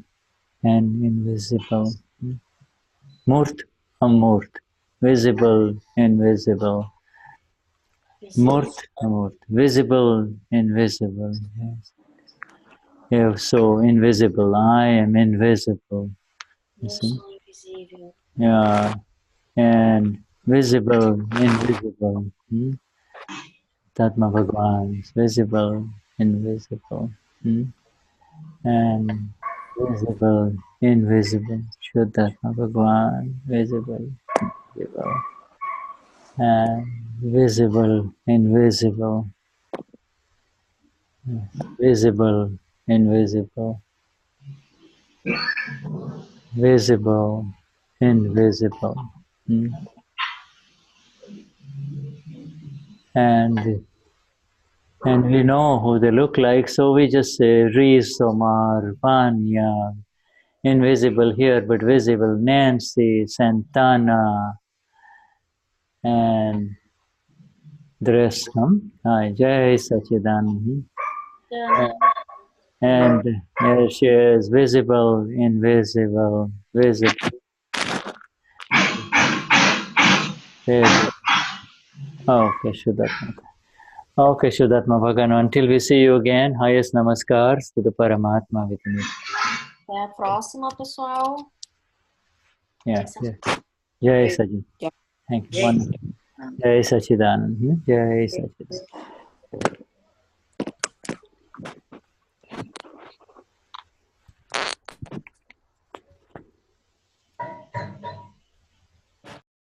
Speaker 2: and invisible. Murt, Amurt, visible, invisible. Murt, Amurt, visible, invisible. Yes. Yeah, so invisible. I am invisible. You see? Yeah, and visible, invisible. Tatma Bhagwan is visible, invisible. And visible, invisible. Shuddhatma Bhagwan, visible, invisible. And visible, invisible. Visible, invisible. Visible, invisible. And we know who they look like, so we just say Rees, Omar, Vanya, invisible here but visible, Nancy, Santana, and the rest come. Jai Sachidan. And here she is, visible, invisible, visible. Okay, Shuddhatma. Okay, Shuddhatma Bhagwan. Until we see you again, highest namaskars to the Paramatma within you.
Speaker 3: Até a próxima, pessoal.
Speaker 2: Yeah. Jai Sachidan. Thank you. Jai Sachidan. Jai Sachidan.